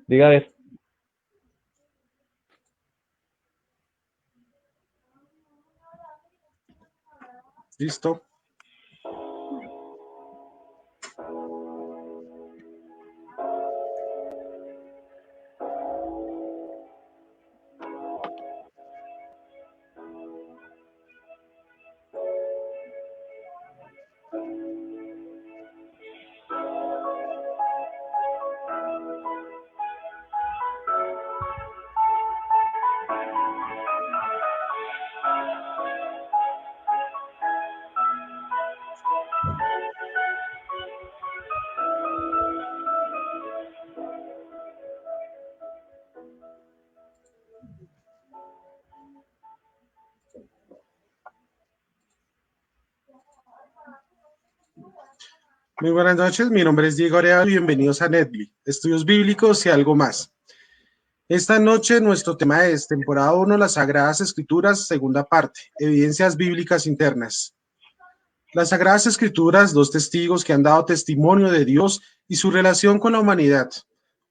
Diga a ver. Listo. Muy buenas noches, mi nombre es Diego Arevalo y bienvenidos a Netly, Estudios Bíblicos y algo más. Esta noche nuestro tema es temporada 1, las Sagradas Escrituras, segunda parte, evidencias bíblicas internas. Las Sagradas Escrituras, dos testigos que han dado testimonio de Dios y su relación con la humanidad.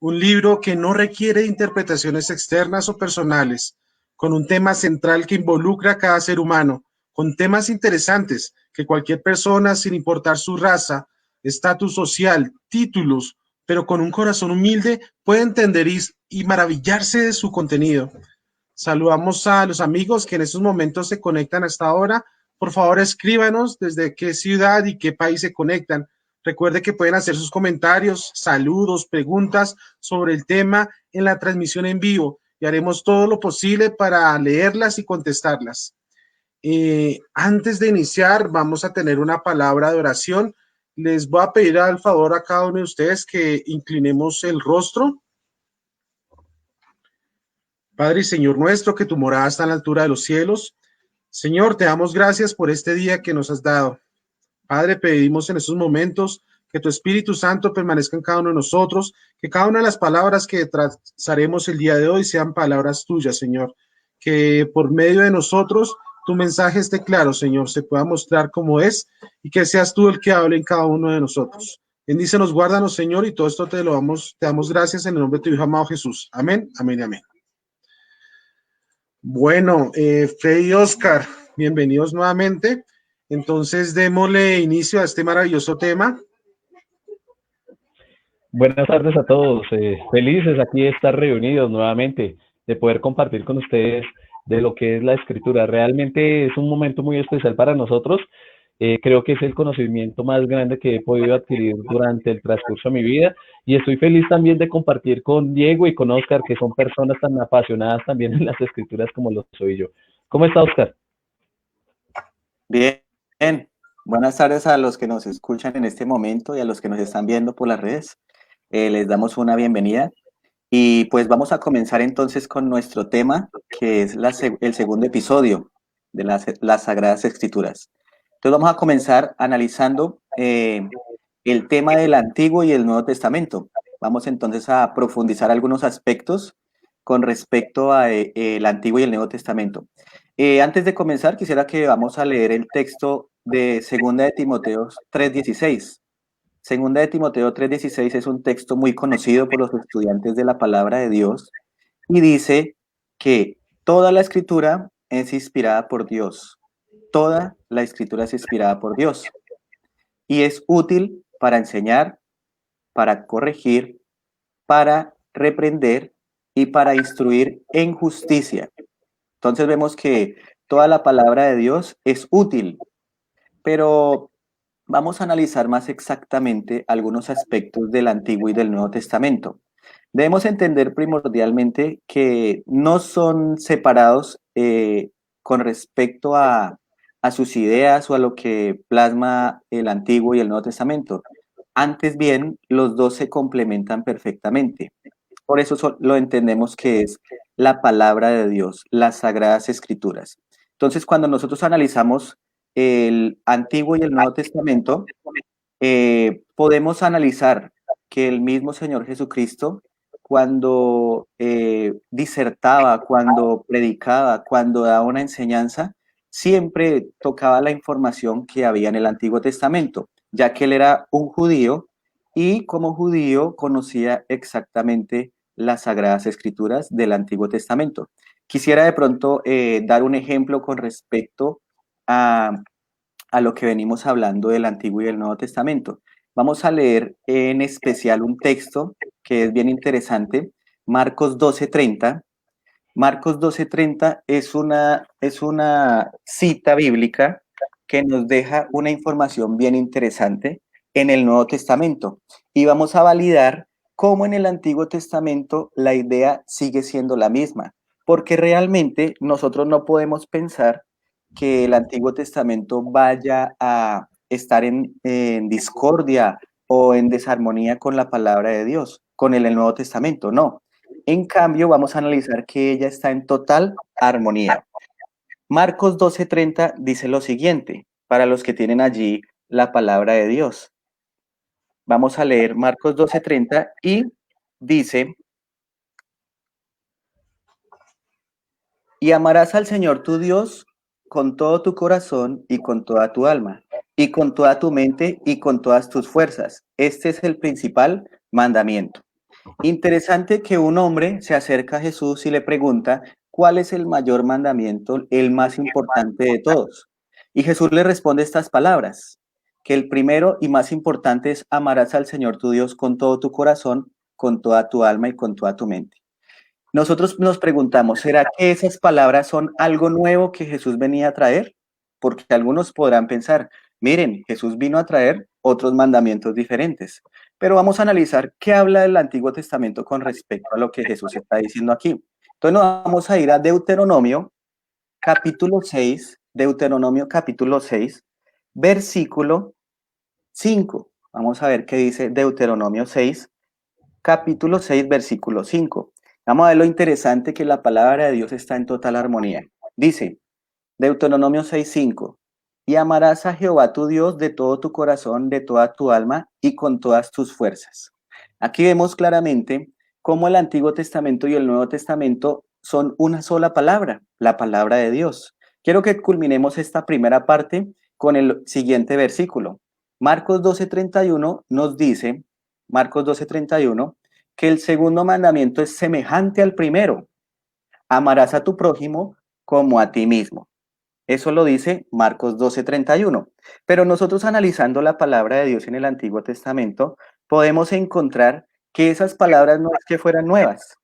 Un libro que no requiere interpretaciones externas o personales, con un tema central que involucra a cada ser humano, con temas interesantes que cualquier persona, sin importar su raza, estatus social, títulos, pero con un corazón humilde, puede entender y maravillarse de su contenido. Saludamos a los amigos que en estos momentos se conectan hasta ahora. Por favor, escríbanos desde qué ciudad y qué país se conectan. Recuerde que pueden hacer sus comentarios, saludos, preguntas sobre el tema en la transmisión en vivo y haremos todo lo posible para leerlas y contestarlas. Antes de iniciar, vamos a tener una palabra de oración. Les voy a pedir al favor a cada uno de ustedes que inclinemos el rostro. Padre y Señor nuestro, que tu morada está en la altura de los cielos. Señor, te damos gracias por este día que nos has dado. Padre, pedimos en estos momentos que tu Espíritu Santo permanezca en cada uno de nosotros, que cada una de las palabras que trazaremos el día de hoy sean palabras tuyas, Señor. Que por medio de nosotros tu mensaje esté claro, Señor, se pueda mostrar como es y que seas tú el que hable en cada uno de nosotros. Bendícenos, guárdanos, Señor, y todo esto te damos gracias en el nombre de tu Hijo amado Jesús. Amén, amén y amén. Bueno, Freddy y Oscar, bienvenidos nuevamente. Entonces, démosle inicio a este maravilloso tema. Buenas tardes a todos. Felices aquí de estar reunidos nuevamente, de poder compartir con ustedes de lo que es la escritura. Realmente es un momento muy especial para nosotros. Creo que es el conocimiento más grande que he podido adquirir durante el transcurso de mi vida y estoy feliz también de compartir con Diego y con Oscar, que son personas tan apasionadas también en las escrituras como lo soy yo. ¿Cómo está, Oscar? Bien, buenas tardes a los que nos escuchan en este momento y a los que nos están viendo por las redes. Les damos una bienvenida y pues vamos a comenzar entonces con nuestro tema, que es el segundo episodio de las Sagradas Escrituras. Entonces vamos a comenzar analizando el tema del Antiguo y el Nuevo Testamento. Vamos entonces a profundizar algunos aspectos con respecto a el Antiguo y el Nuevo Testamento. Antes de comenzar, quisiera que vamos a leer el texto de Segunda de Timoteo 3:16. Segunda de Timoteo 3:16 es un texto muy conocido por los estudiantes de la palabra de Dios y dice que toda la escritura es inspirada por Dios. Toda la escritura es inspirada por Dios y es útil para enseñar, para corregir, para reprender y para instruir en justicia. Entonces vemos que toda la palabra de Dios es útil, pero vamos a analizar más exactamente algunos aspectos del Antiguo y del Nuevo Testamento. Debemos entender primordialmente que no son separados con respecto a sus ideas o a lo que plasma el Antiguo y el Nuevo Testamento. Antes bien, los dos se complementan perfectamente. Por eso lo entendemos que es la palabra de Dios, las Sagradas Escrituras. Entonces, cuando nosotros analizamos el Antiguo y el Nuevo Testamento, podemos analizar que el mismo Señor Jesucristo, cuando disertaba, cuando predicaba, cuando daba una enseñanza, siempre tocaba la información que había en el Antiguo Testamento, ya que él era un judío y como judío conocía exactamente las Sagradas Escrituras del Antiguo Testamento. Quisiera de pronto dar un ejemplo con respecto a lo que venimos hablando del Antiguo y del Nuevo Testamento. Vamos a leer en especial un texto que es bien interesante, Marcos 12:30. Marcos 12:30 es una cita bíblica que nos deja una información bien interesante en el Nuevo Testamento. Y vamos a validar cómo en el Antiguo Testamento la idea sigue siendo la misma, porque realmente nosotros no podemos pensar que el Antiguo Testamento vaya a estar en discordia o en desarmonía con la palabra de Dios, con el Nuevo Testamento, no. En cambio, vamos a analizar que ella está en total armonía. Marcos 12:30 dice lo siguiente, para los que tienen allí la palabra de Dios. Vamos a leer Marcos 12:30 y dice: y amarás al Señor tu Dios con todo tu corazón y con toda tu alma, y con toda tu mente y con todas tus fuerzas. Este es el principal mandamiento. Interesante que un hombre se acerca a Jesús y le pregunta cuál es el mayor mandamiento, el más importante de todos. Y Jesús le responde estas palabras, que el primero y más importante es amarás al Señor tu Dios con todo tu corazón, con toda tu alma y con toda tu mente. Nosotros nos preguntamos, ¿será que esas palabras son algo nuevo que Jesús venía a traer? Porque algunos podrán pensar, miren, Jesús vino a traer otros mandamientos diferentes. Pero vamos a analizar qué habla del Antiguo Testamento con respecto a lo que Jesús está diciendo aquí. Entonces nos vamos a ir a Deuteronomio capítulo 6, Deuteronomio capítulo 6, versículo 5. Vamos a ver qué dice Deuteronomio 6, capítulo 6, versículo 5. Vamos a ver lo interesante que la palabra de Dios está en total armonía. Dice, Deuteronomio 6:5, y amarás a Jehová tu Dios de todo tu corazón, de toda tu alma y con todas tus fuerzas. Aquí vemos claramente cómo el Antiguo Testamento y el Nuevo Testamento son una sola palabra, la palabra de Dios. Quiero que culminemos esta primera parte con el siguiente versículo. Marcos 12:31 nos dice, Marcos 12:31, que el segundo mandamiento es semejante al primero. Amarás a tu prójimo como a ti mismo. Eso lo dice Marcos 12:31. Pero nosotros analizando la palabra de Dios en el Antiguo Testamento, podemos encontrar que esas palabras no es que fueran nuevas.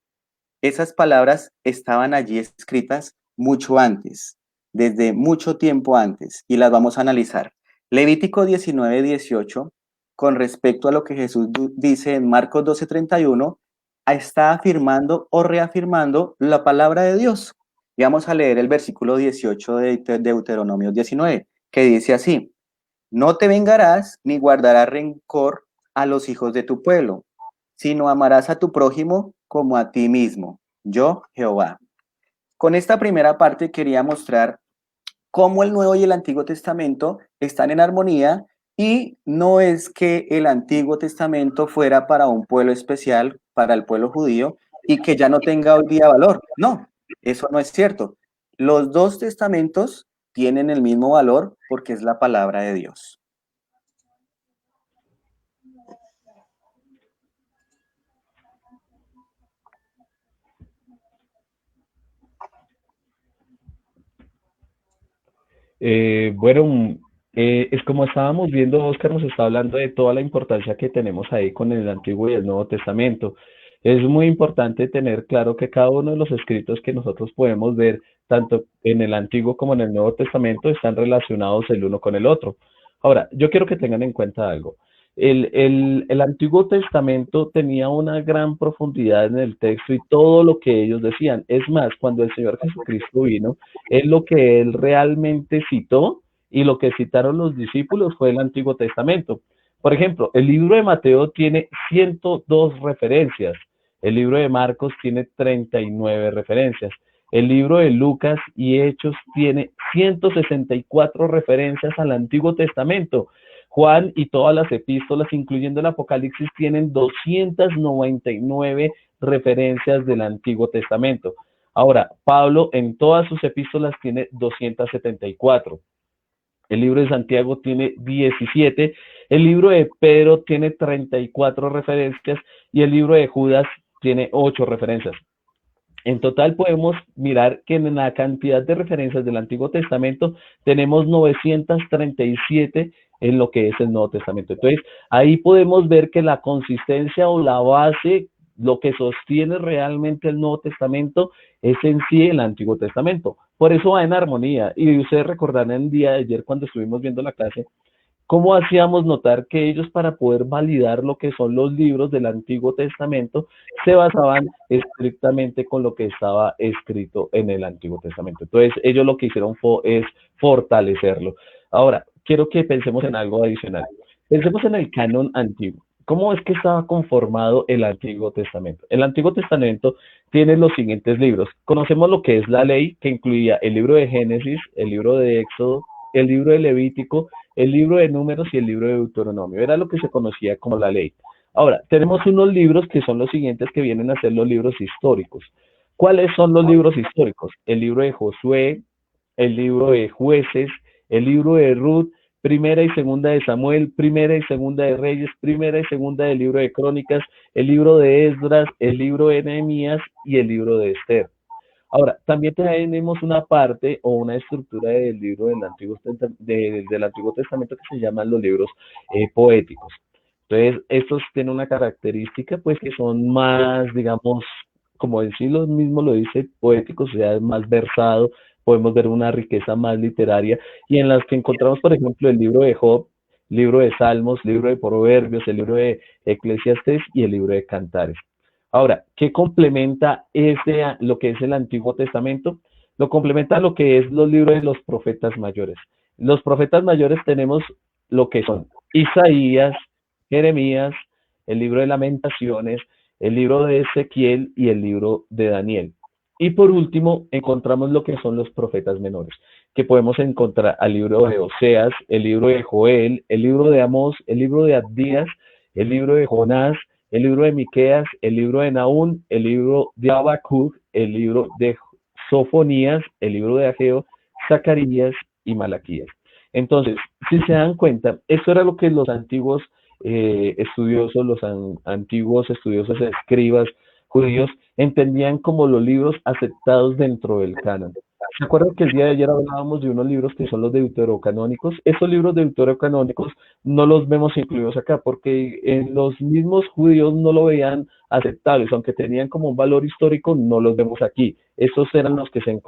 Esas palabras estaban allí escritas mucho antes, desde mucho tiempo antes, y las vamos a analizar. Levítico 19:18, con respecto a lo que Jesús dice en Marcos 12:31, está afirmando o reafirmando la palabra de Dios. Y vamos a leer el versículo 18 de Deuteronomio 19, que dice así: no te vengarás ni guardarás rencor a los hijos de tu pueblo, sino amarás a tu prójimo como a ti mismo, yo Jehová. Con esta primera parte quería mostrar cómo el Nuevo y el Antiguo Testamento están en armonía, y no es que el Antiguo Testamento fuera para un pueblo especial, para el pueblo judío, y que ya no tenga hoy día valor. No, eso no es cierto. Los dos testamentos tienen el mismo valor porque es la palabra de Dios. Bueno, es como estábamos viendo, Oscar nos está hablando de toda la importancia que tenemos ahí con el Antiguo y el Nuevo Testamento. Es muy importante tener claro que cada uno de los escritos que nosotros podemos ver, tanto en el Antiguo como en el Nuevo Testamento, están relacionados el uno con el otro. Ahora, yo quiero que tengan en cuenta algo. El Antiguo Testamento tenía una gran profundidad en el texto y todo lo que ellos decían. Es más, cuando el Señor Jesucristo vino, es lo que él realmente citó, y lo que citaron los discípulos fue el Antiguo Testamento. Por ejemplo, el libro de Mateo tiene 102 referencias, el libro de Marcos tiene 39 referencias, el libro de Lucas y Hechos tiene 164 referencias al Antiguo Testamento. Juan y todas las epístolas, incluyendo el Apocalipsis, tienen 299 referencias del Antiguo Testamento. Ahora, Pablo en todas sus epístolas tiene 274. El libro de Santiago tiene 17. El libro de Pedro tiene 34 referencias y el libro de Judas tiene 8 referencias. En total podemos mirar que en la cantidad de referencias del Antiguo Testamento tenemos 937 en lo que es el Nuevo Testamento. Entonces, ahí podemos ver que la consistencia o la base, lo que sostiene realmente el Nuevo Testamento, es en sí el Antiguo Testamento. Por eso va en armonía. Y ustedes recordarán el día de ayer cuando estuvimos viendo la clase, cómo hacíamos notar que ellos, para poder validar lo que son los libros del Antiguo Testamento, se basaban estrictamente con lo que estaba escrito en el Antiguo Testamento. Entonces, ellos lo que hicieron es fortalecerlo. Ahora, quiero que pensemos en algo adicional. Pensemos en el canon antiguo. ¿Cómo es que estaba conformado el Antiguo Testamento? El Antiguo Testamento tiene los siguientes libros. Conocemos lo que es la ley, que incluía el libro de Génesis, el libro de Éxodo, el libro de Levítico, el libro de Números y el libro de Deuteronomio. Era lo que se conocía como la ley. Ahora, tenemos unos libros que son los siguientes, que vienen a ser los libros históricos. ¿Cuáles son los libros históricos? El libro de Josué, el libro de Jueces, el libro de Ruth, primera y segunda de Samuel, primera y segunda de Reyes, primera y segunda del libro de Crónicas, el libro de Esdras, el libro de Nehemías y el libro de Esther. Ahora, también tenemos una parte o una estructura del libro del Antiguo Testamento que se llaman los libros poéticos. Entonces, estos tienen una característica, pues, que son más, digamos, como decirlo mismo lo dice, poéticos, o sea, más versado, podemos ver una riqueza más literaria, y en las que encontramos, por ejemplo, el libro de Job, libro de Salmos, libro de Proverbios, el libro de Eclesiastés y el libro de Cantares. Ahora, ¿qué complementa lo que es el Antiguo Testamento? Lo complementa lo que es los libros de los profetas mayores. Los profetas mayores tenemos lo que son Isaías, Jeremías, el libro de Lamentaciones, el libro de Ezequiel y el libro de Daniel. Y por último, encontramos lo que son los profetas menores, que podemos encontrar al libro de Oseas, el libro de Joel, el libro de Amós, el libro de Abdías, el libro de Jonás, el libro de Miqueas, el libro de Nahum, el libro de Habacuc, el libro de Sofonías, el libro de Ageo, Zacarías y Malaquías. Entonces, si se dan cuenta, esto era lo que los antiguos estudiosos, antiguos estudiosos escribas judíos entendían como los libros aceptados dentro del canon. ¿Se acuerdan que el día de ayer hablábamos de unos libros que son los deuterocanónicos? Esos libros deuterocanónicos no los vemos incluidos acá porque los mismos judíos no lo veían aceptables, aunque tenían como un valor histórico, no los vemos aquí. Estos eran los que se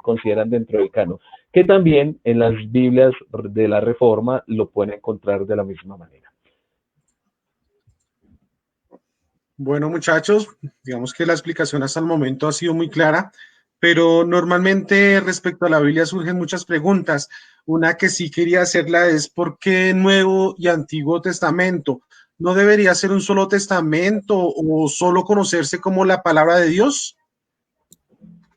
consideran dentro del canon, que también en las Biblias de la Reforma lo pueden encontrar de la misma manera. Bueno, muchachos, digamos que la explicación hasta el momento ha sido muy clara, pero normalmente respecto a la Biblia surgen muchas preguntas. Una que sí quería hacerla es ¿por qué Nuevo y Antiguo Testamento? ¿No debería ser un solo testamento o solo conocerse como la palabra de Dios?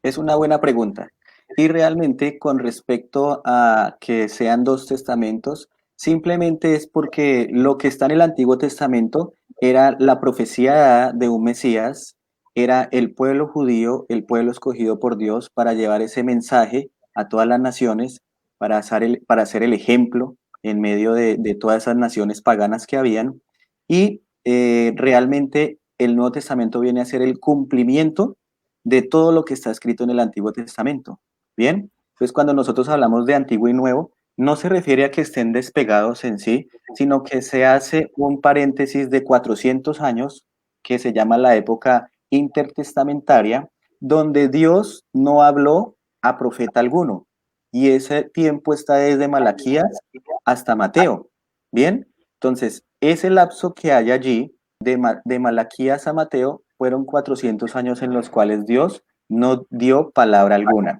Es una buena pregunta. Y realmente con respecto a que sean dos testamentos, simplemente es porque lo que está en el Antiguo Testamento era la profecía de un Mesías, era el pueblo judío, el pueblo escogido por Dios para llevar ese mensaje a todas las naciones, para ser el ejemplo en medio de todas esas naciones paganas que habían. Y realmente el Nuevo Testamento viene a ser el cumplimiento de todo lo que está escrito en el Antiguo Testamento. Bien, entonces cuando nosotros hablamos de Antiguo y Nuevo, no se refiere a que estén despegados en sí, sino que se hace un paréntesis de 400 años que se llama la época intertestamentaria, donde Dios no habló a profeta alguno. Y ese tiempo está desde Malaquías hasta Mateo. Bien, entonces ese lapso que hay allí de Malaquías a Mateo fueron 400 años en los cuales Dios no dio palabra alguna.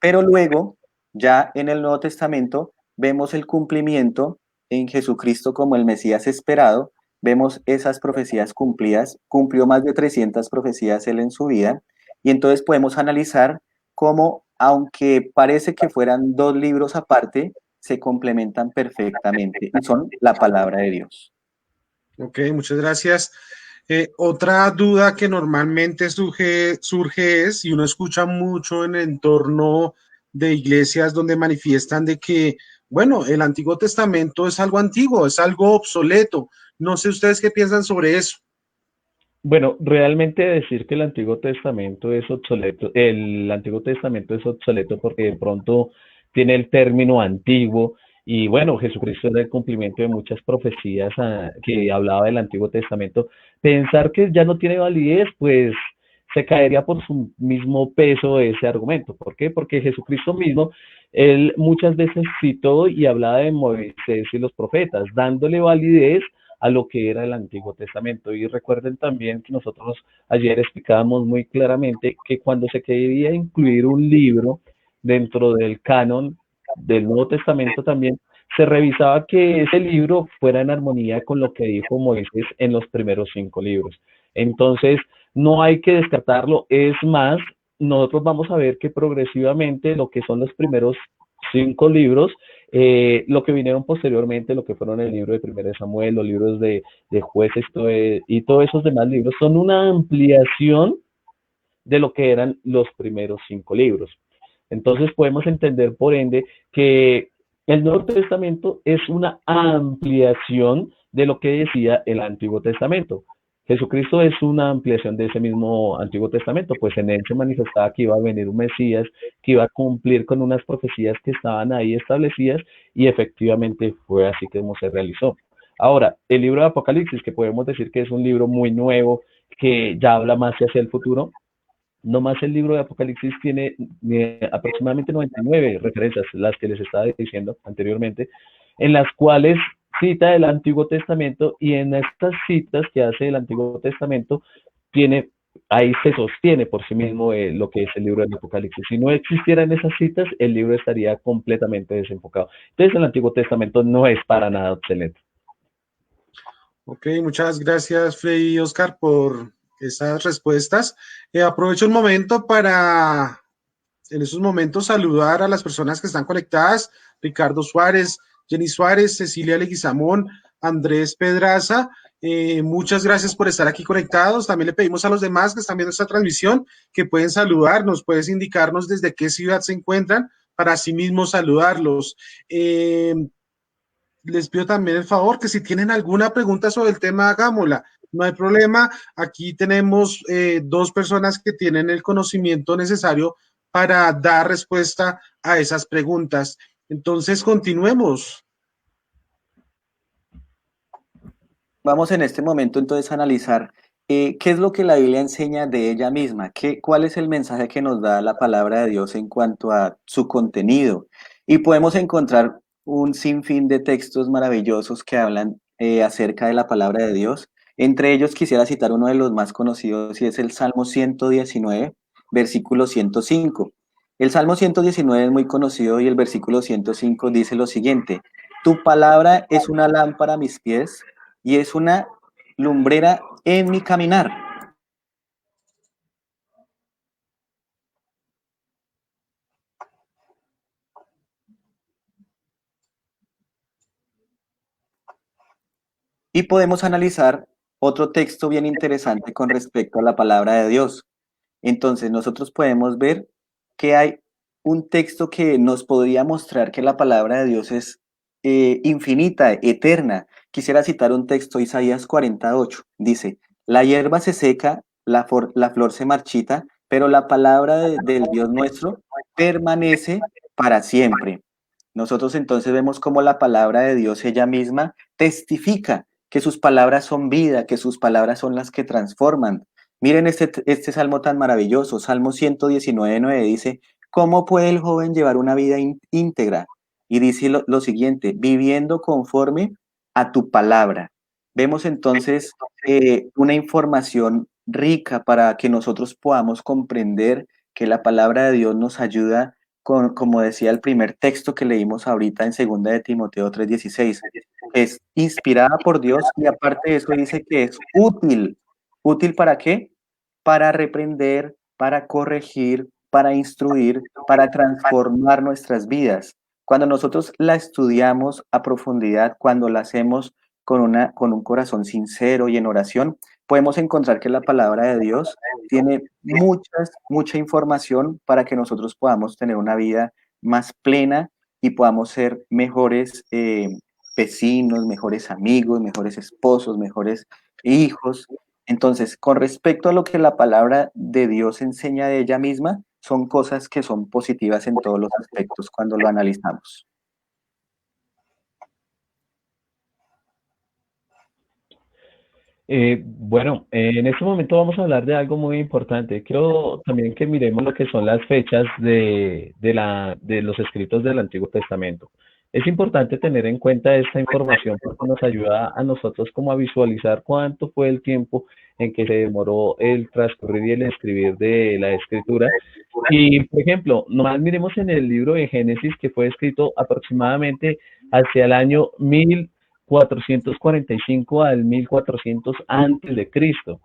Pero luego, ya en el Nuevo Testamento, vemos el cumplimiento en Jesucristo como el Mesías esperado, vemos esas profecías cumplidas, cumplió más de 300 profecías él en su vida, y entonces podemos analizar cómo, aunque parece que fueran dos libros aparte, se complementan perfectamente y son la palabra de Dios. Ok, muchas gracias. Otra duda que normalmente surge es, y uno escucha mucho en el entorno de iglesias donde manifiestan de que, bueno, el Antiguo Testamento es algo antiguo, es algo obsoleto. No sé ustedes qué piensan sobre eso. Bueno, realmente decir que el Antiguo Testamento es obsoleto, el Antiguo Testamento es obsoleto porque de pronto tiene el término antiguo y bueno, Jesucristo era el cumplimiento de muchas profecías que hablaba del Antiguo Testamento. Pensar que ya no tiene validez, pues se caería por su mismo peso ese argumento. ¿Por qué? Porque Jesucristo mismo, él muchas veces citó y hablaba de Moisés y los profetas, dándole validez a lo que era el Antiguo Testamento. Y recuerden también que nosotros ayer explicábamos muy claramente que cuando se quería incluir un libro dentro del canon del Nuevo Testamento también, se revisaba que ese libro fuera en armonía con lo que dijo Moisés en los primeros 5 libros. Entonces, no hay que descartarlo, es más, nosotros vamos a ver que progresivamente lo que son los primeros 5 libros, lo que vinieron posteriormente, lo que fueron el libro de Primera de Samuel, los libros de Jueces y todos esos demás libros, son una ampliación de lo que eran los primeros 5 libros. Entonces podemos entender, por ende, que el Nuevo Testamento es una ampliación de lo que decía el Antiguo Testamento. Jesucristo es una ampliación de ese mismo Antiguo Testamento, pues en él se manifestaba que iba a venir un Mesías, que iba a cumplir con unas profecías que estaban ahí establecidas y efectivamente fue así como se realizó. Ahora, el libro de Apocalipsis, que podemos decir que es un libro muy nuevo, que ya habla más hacia el futuro, no más el libro de Apocalipsis tiene aproximadamente 99 referencias, las que les estaba diciendo anteriormente, en las cuales cita el Antiguo Testamento y en estas citas que hace el Antiguo Testamento tiene, ahí se sostiene por sí mismo lo que es el libro del Apocalipsis. Si no existieran esas citas, el libro estaría completamente desenfocado. Entonces el Antiguo Testamento no es para nada obsoleto. Ok, muchas gracias, Freddy y Oscar, por esas respuestas. Aprovecho el momento para, en esos momentos, saludar a las personas que están conectadas: Ricardo Suárez, Jenny Suárez, Cecilia Leguizamón, Andrés Pedraza. Muchas gracias por estar aquí conectados. También le pedimos a los demás que están viendo esta transmisión que pueden saludarnos, puedes indicarnos desde qué ciudad se encuentran para así mismo saludarlos. Les pido también el favor que si tienen alguna pregunta sobre el tema, hagámosla. No hay problema. Aquí tenemos 2 personas que tienen el conocimiento necesario para dar respuesta a esas preguntas. Entonces, continuemos. Vamos en este momento entonces a analizar qué es lo que la Biblia enseña de ella misma, cuál es el mensaje que nos da la palabra de Dios en cuanto a su contenido. Y podemos encontrar un sinfín de textos maravillosos que hablan acerca de la palabra de Dios. Entre ellos quisiera citar uno de los más conocidos y es el Salmo 119, versículo 105. El Salmo 119 es muy conocido y el versículo 105 dice lo siguiente: Tu palabra es una lámpara a mis pies y es una lumbrera en mi caminar. Y podemos analizar otro texto bien interesante con respecto a la palabra de Dios. Entonces, nosotros podemos ver que hay un texto que nos podría mostrar que la palabra de Dios es infinita, eterna. Quisiera citar un texto, Isaías 48. Dice: la hierba se seca, la flor se marchita, pero la palabra del Dios nuestro permanece para siempre. Nosotros entonces vemos cómo la palabra de Dios ella misma testifica que sus palabras son vida, que sus palabras son las que transforman. Miren este salmo tan maravilloso, Salmo 119:9 dice: ¿cómo puede el joven llevar una vida íntegra? Y dice lo siguiente: viviendo conforme a tu palabra. Vemos entonces una información rica para que nosotros podamos comprender que la palabra de Dios nos ayuda, como decía el primer texto que leímos ahorita en 2 de Timoteo 3:16, es inspirada por Dios y aparte de eso dice que es útil. ¿Útil para qué? Para reprender, para corregir, para instruir, para transformar nuestras vidas. Cuando nosotros la estudiamos a profundidad, cuando la hacemos con un corazón sincero y en oración, podemos encontrar que la palabra de Dios tiene mucha información para que nosotros podamos tener una vida más plena y podamos ser mejores vecinos, mejores amigos, mejores esposos, mejores hijos. Entonces, con respecto a lo que la palabra de Dios enseña de ella misma, son cosas que son positivas en todos los aspectos cuando lo analizamos. Bueno, en este momento vamos a hablar de algo muy importante. Quiero también que miremos lo que son las fechas de los escritos del Antiguo Testamento. Es importante tener en cuenta esta información porque nos ayuda a nosotros como a visualizar cuánto fue el tiempo en que se demoró el transcurrir y el escribir de la escritura. Y, por ejemplo, nomás miremos en el libro de Génesis que fue escrito aproximadamente hacia el año 1445 al 1400 antes de Cristo.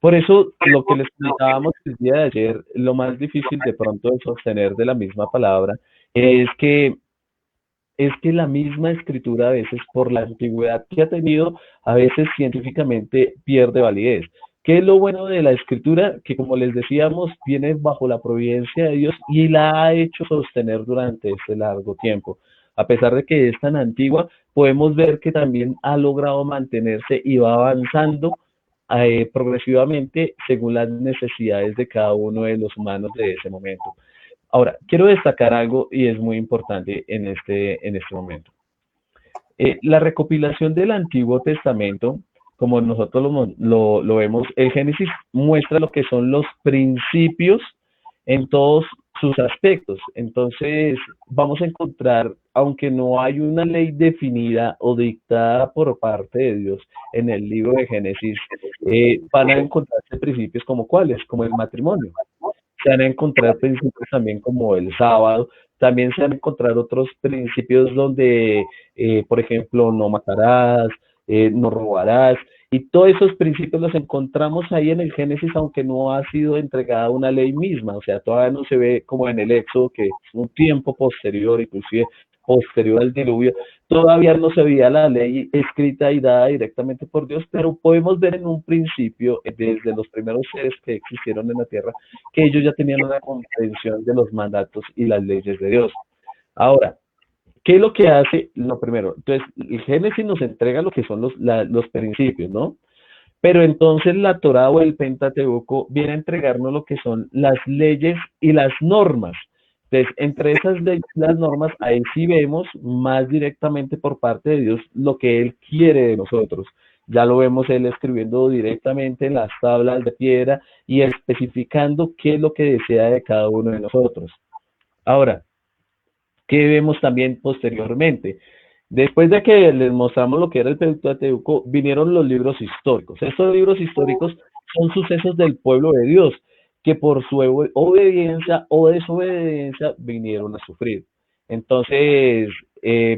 Por eso, lo que les comentábamos el día de ayer, lo más difícil de pronto de sostener de la misma palabra es que la misma escritura a veces por la antigüedad que ha tenido, a veces científicamente pierde validez. ¿Qué es lo bueno de la escritura? Que como les decíamos, viene bajo la providencia de Dios y la ha hecho sostener durante este largo tiempo. A pesar de que es tan antigua, podemos ver que también ha logrado mantenerse y va avanzando progresivamente según las necesidades de cada uno de los humanos de ese momento. Ahora, quiero destacar algo y es muy importante en este momento. La recopilación del Antiguo Testamento, como nosotros lo vemos, el Génesis muestra lo que son los principios en todos sus aspectos. Entonces, vamos a encontrar, aunque no hay una ley definida o dictada por parte de Dios en el libro de Génesis, van a encontrarse principios como cuáles, como el matrimonio. Se van a encontrar principios también como el sábado, también se van a encontrar otros principios donde, por ejemplo, no matarás, no robarás, y todos esos principios los encontramos ahí en el Génesis, aunque no ha sido entregada una ley misma, o sea, todavía no se ve como en el Éxodo, que es un tiempo posterior, inclusive posterior al diluvio, todavía no se veía la ley escrita y dada directamente por Dios, pero podemos ver en un principio, desde los primeros seres que existieron en la tierra, que ellos ya tenían una comprensión de los mandatos y las leyes de Dios. Ahora, ¿qué es lo que hace? Lo primero, entonces, el Génesis nos entrega lo que son los principios, ¿no? Pero entonces la Torá o el Pentateuco viene a entregarnos lo que son las leyes y las normas. Entonces, entre esas leyes y las normas, ahí sí vemos más directamente por parte de Dios lo que Él quiere de nosotros. Ya lo vemos Él escribiendo directamente en las tablas de piedra y especificando qué es lo que desea de cada uno de nosotros. Ahora, ¿qué vemos también posteriormente? Después de que les mostramos lo que era el Pentateuco, vinieron los libros históricos. Estos libros históricos son sucesos del pueblo de Dios, que por su obediencia o desobediencia vinieron a sufrir. Entonces,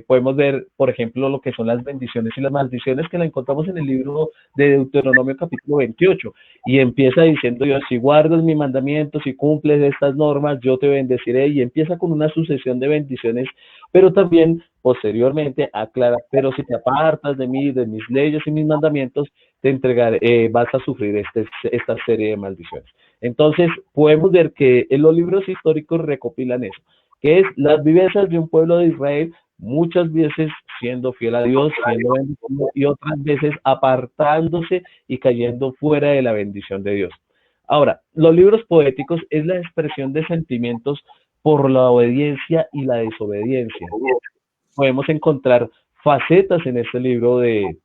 podemos ver, por ejemplo, lo que son las bendiciones y las maldiciones que la encontramos en el libro de Deuteronomio capítulo 28. Y empieza diciendo Dios, si guardas mis mandamientos, si cumples estas normas, yo te bendeciré. Y empieza con una sucesión de bendiciones, pero también posteriormente aclara, pero si te apartas de mí, de mis leyes y mis mandamientos, te entregaré, vas a sufrir esta serie de maldiciones. Entonces, podemos ver que en los libros históricos recopilan eso, que es las vivencias de un pueblo de Israel, muchas veces siendo fiel a Dios, siendo bendecido, y otras veces apartándose y cayendo fuera de la bendición de Dios. Ahora, los libros poéticos es la expresión de sentimientos por la obediencia y la desobediencia. Podemos encontrar facetas en este libro de,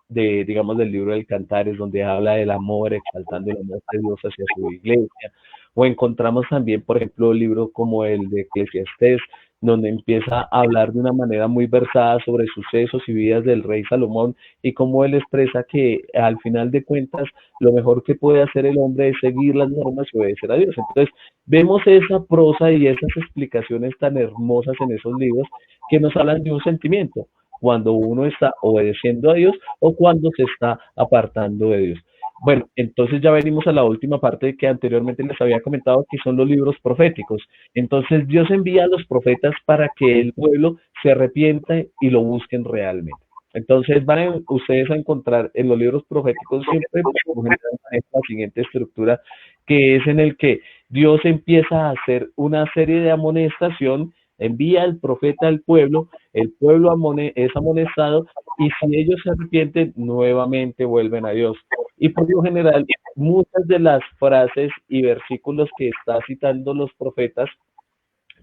digamos, del libro del Cantares, donde habla del amor, exaltando el amor de Dios hacia su iglesia. O encontramos también, por ejemplo, libros como el de Eclesiastés, donde empieza a hablar de una manera muy versada sobre sucesos y vidas del rey Salomón y cómo él expresa que al final de cuentas lo mejor que puede hacer el hombre es seguir las normas y obedecer a Dios. Entonces, vemos esa prosa y esas explicaciones tan hermosas en esos libros que nos hablan de un sentimiento, cuando uno está obedeciendo a Dios o cuando se está apartando de Dios. Bueno, entonces ya venimos a la última parte que anteriormente les había comentado, que son los libros proféticos. Entonces Dios envía a los profetas para que el pueblo se arrepienta y lo busquen realmente. Entonces van ustedes a encontrar en los libros proféticos siempre la siguiente estructura, que es en el que Dios empieza a hacer una serie de amonestación envía el profeta al pueblo, el pueblo es amonestado y si ellos se arrepienten, nuevamente vuelven a Dios. Y por lo general, muchas de las frases y versículos que está citando los profetas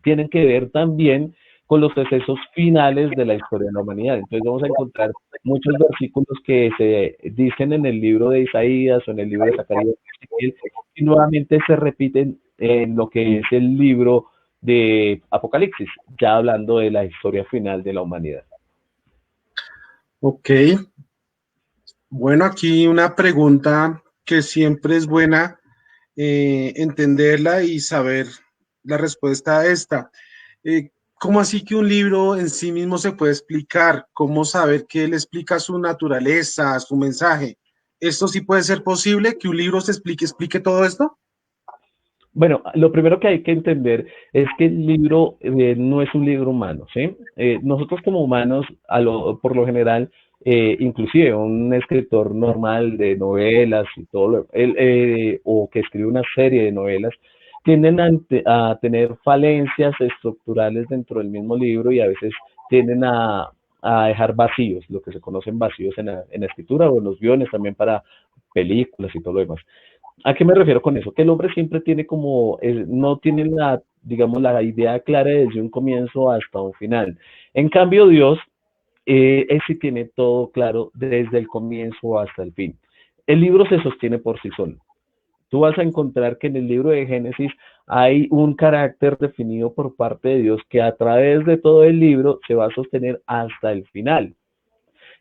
tienen que ver también con los sucesos finales de la historia de la humanidad. Entonces vamos a encontrar muchos versículos que se dicen en el libro de Isaías o en el libro de Zacarías y nuevamente se repiten en lo que es el libro de Apocalipsis, ya hablando de la historia final de la humanidad. Ok. Bueno, aquí una pregunta que siempre es buena entenderla y saber la respuesta a esta. ¿Cómo así que un libro en sí mismo se puede explicar? ¿Cómo saber que él explica su naturaleza, su mensaje? ¿Esto sí puede ser posible, que un libro se explique todo esto? Bueno, lo primero que hay que entender es que el libro no es un libro humano, ¿sí? Nosotros como humanos, por lo general, inclusive un escritor normal de novelas y todo, o que escribe una serie de novelas, tienden a tener falencias estructurales dentro del mismo libro y a veces tienden a dejar vacíos, lo que se conocen vacíos en la escritura o en los guiones también para películas y todo lo demás. ¿A qué me refiero con eso? Que el hombre siempre tiene como, no tiene la, digamos, la idea clara desde un comienzo hasta un final. En cambio, Dios, él sí tiene todo claro desde el comienzo hasta el fin. El libro se sostiene por sí solo. Tú vas a encontrar que en el libro de Génesis hay un carácter definido por parte de Dios que a través de todo el libro se va a sostener hasta el final.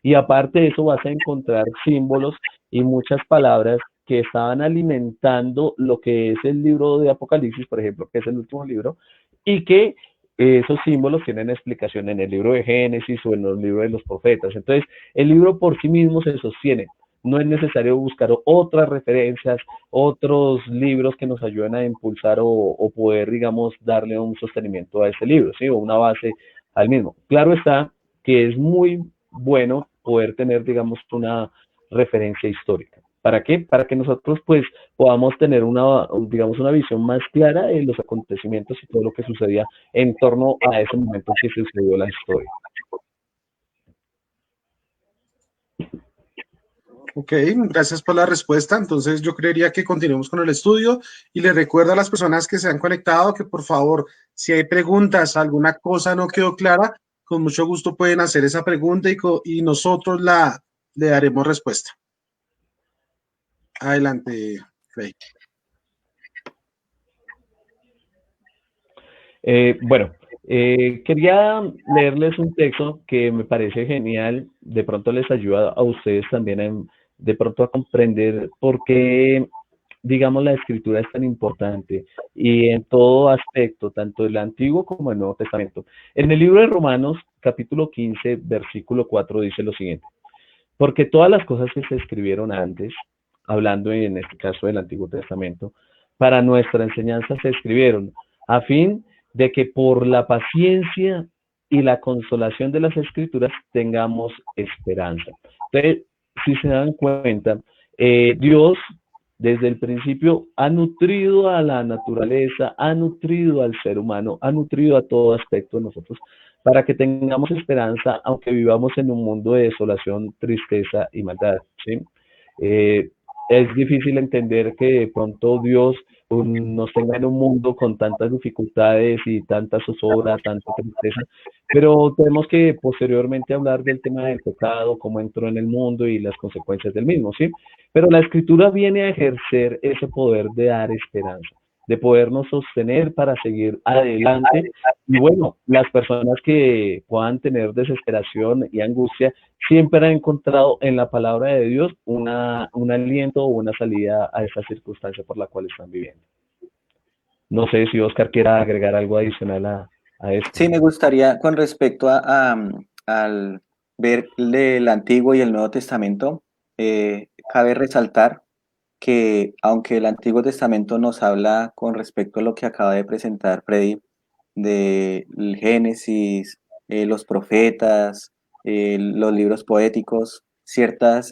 Y aparte de eso vas a encontrar símbolos y muchas palabras que estaban alimentando lo que es el libro de Apocalipsis, por ejemplo, que es el último libro, y que esos símbolos tienen explicación en el libro de Génesis o en los libros de los profetas. Entonces, el libro por sí mismo se sostiene. No es necesario buscar otras referencias, otros libros que nos ayuden a impulsar o poder, digamos, darle un sostenimiento a este libro, ¿sí? O una base al mismo. Claro está que es muy bueno poder tener, digamos, una referencia histórica. ¿Para qué? Para que nosotros, pues, podamos tener una, digamos, una visión más clara de los acontecimientos y todo lo que sucedía en torno a ese momento que sucedió la historia. Ok, gracias por la respuesta. Entonces yo creería que continuemos con el estudio y les recuerdo a las personas que se han conectado que por favor, si hay preguntas, alguna cosa no quedó clara, con mucho gusto pueden hacer esa pregunta y nosotros le daremos respuesta. Adelante, Frey. Bueno, quería leerles un texto que me parece genial, de pronto les ayuda a ustedes también de pronto a comprender por qué, digamos, la escritura es tan importante y en todo aspecto, tanto el Antiguo como el Nuevo Testamento. En el libro de Romanos, capítulo 15, versículo 4, dice lo siguiente: porque todas las cosas que se escribieron antes, hablando en este caso del Antiguo Testamento, para nuestra enseñanza se escribieron, a fin de que por la paciencia y la consolación de las Escrituras tengamos esperanza. Entonces, si se dan cuenta, Dios desde el principio ha nutrido a la naturaleza, ha nutrido al ser humano, ha nutrido a todo aspecto de nosotros para que tengamos esperanza, aunque vivamos en un mundo de desolación, tristeza y maldad, ¿sí? Es difícil entender que de pronto Dios nos tenga en un mundo con tantas dificultades y tanta zozobra, tanta tristeza, pero tenemos que posteriormente hablar del tema del pecado, cómo entró en el mundo y las consecuencias del mismo, ¿sí? Pero la escritura viene a ejercer ese poder de dar esperanza, de podernos sostener para seguir adelante. Y bueno, las personas que puedan tener desesperación y angustia siempre han encontrado en la palabra de Dios un aliento o una salida a esa circunstancia por la cual están viviendo. No sé si Oscar quiera agregar algo adicional a esto. Sí, me gustaría con respecto al ver el Antiguo y el Nuevo Testamento, cabe resaltar que aunque el Antiguo Testamento nos habla con respecto a lo que acaba de presentar Freddy, de Génesis, los profetas, los libros poéticos, cierta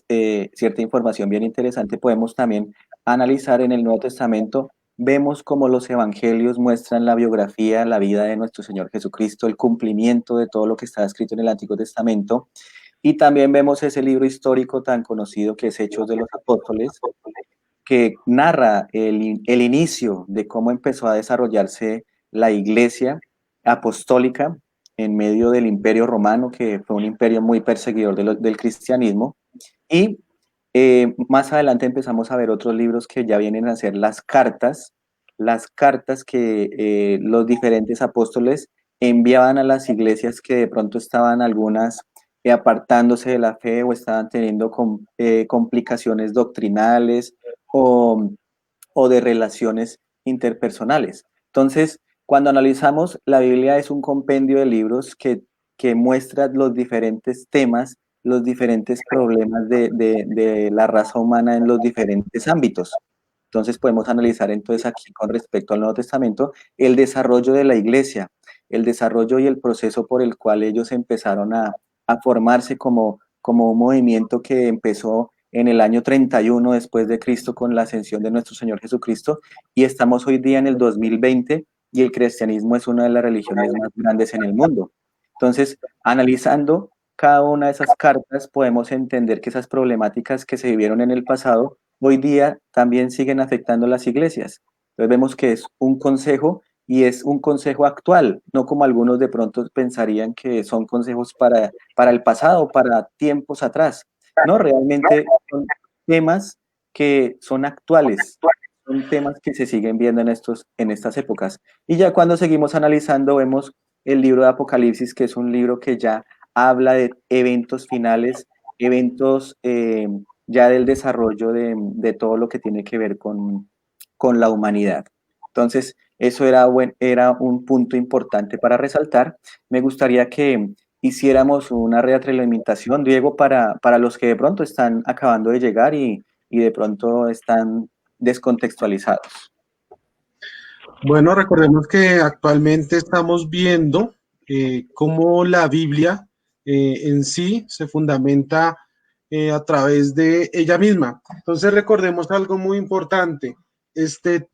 información bien interesante, podemos también analizar en el Nuevo Testamento vemos cómo los evangelios muestran la biografía, la vida de nuestro Señor Jesucristo, el cumplimiento de todo lo que está escrito en el Antiguo Testamento, y también vemos ese libro histórico tan conocido que es Hechos de los Apóstoles, que narra el inicio de cómo empezó a desarrollarse la iglesia apostólica en medio del Imperio Romano, que fue un imperio muy perseguidor del cristianismo. Y más adelante empezamos a ver otros libros que ya vienen a ser las cartas que los diferentes apóstoles enviaban a las iglesias que de pronto estaban algunas apartándose de la fe o estaban teniendo complicaciones doctrinales o, o de relaciones interpersonales. Entonces, cuando analizamos, la Biblia es un compendio de libros que muestra los diferentes temas, los diferentes problemas de la raza humana en los diferentes ámbitos. Entonces podemos analizar entonces aquí con respecto al Nuevo Testamento el desarrollo de la iglesia, el desarrollo y el proceso por el cual ellos empezaron a formarse como un movimiento que empezó en el año 31 después de Cristo con la ascensión de nuestro Señor Jesucristo, y estamos hoy día en el 2020 y el cristianismo es una de las religiones más grandes en el mundo. Entonces, analizando cada una de esas cartas, podemos entender que esas problemáticas que se vivieron en el pasado, hoy día también siguen afectando las iglesias. Entonces vemos que es un consejo y es un consejo actual, no como algunos de pronto pensarían que son consejos para el pasado, para tiempos atrás. No, realmente son temas que son actuales, son temas que se siguen viendo en estas épocas. Y ya cuando seguimos analizando, vemos el libro de Apocalipsis, que es un libro que ya habla de eventos finales, eventos ya del desarrollo de todo lo que tiene que ver con la humanidad. Entonces, eso era un punto importante para resaltar. Me gustaría que hiciéramos una retroalimentación, Diego, para los que de pronto están acabando de llegar y de pronto están descontextualizados. Bueno, recordemos que actualmente estamos viendo cómo la Biblia en sí se fundamenta a través de ella misma. Entonces recordemos algo muy importante.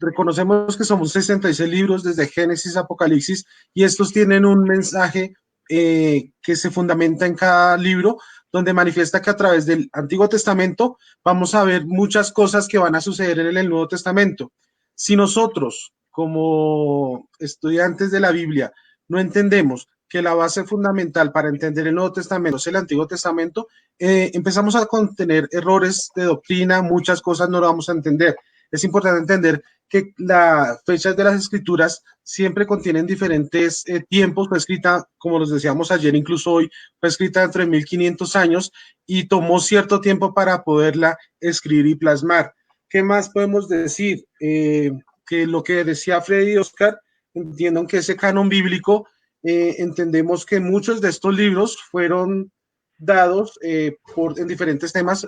Reconocemos que somos 66 libros desde Génesis a Apocalipsis y estos tienen un mensaje que se fundamenta en cada libro, donde manifiesta que a través del Antiguo Testamento vamos a ver muchas cosas que van a suceder en el Nuevo Testamento. Si nosotros, como estudiantes de la Biblia, no entendemos que la base fundamental para entender el Nuevo Testamento es el Antiguo Testamento, empezamos a contener errores de doctrina, muchas cosas no lo vamos a entender. Es importante entender que las fechas de las escrituras siempre contienen diferentes tiempos, fue escrita, como los decíamos ayer, incluso hoy, fue escrita entre 1500 años y tomó cierto tiempo para poderla escribir y plasmar. ¿Qué más podemos decir? Que lo que decía Freddy y Oscar, entiendan que ese canon bíblico, entendemos que muchos de estos libros fueron dados en diferentes temas,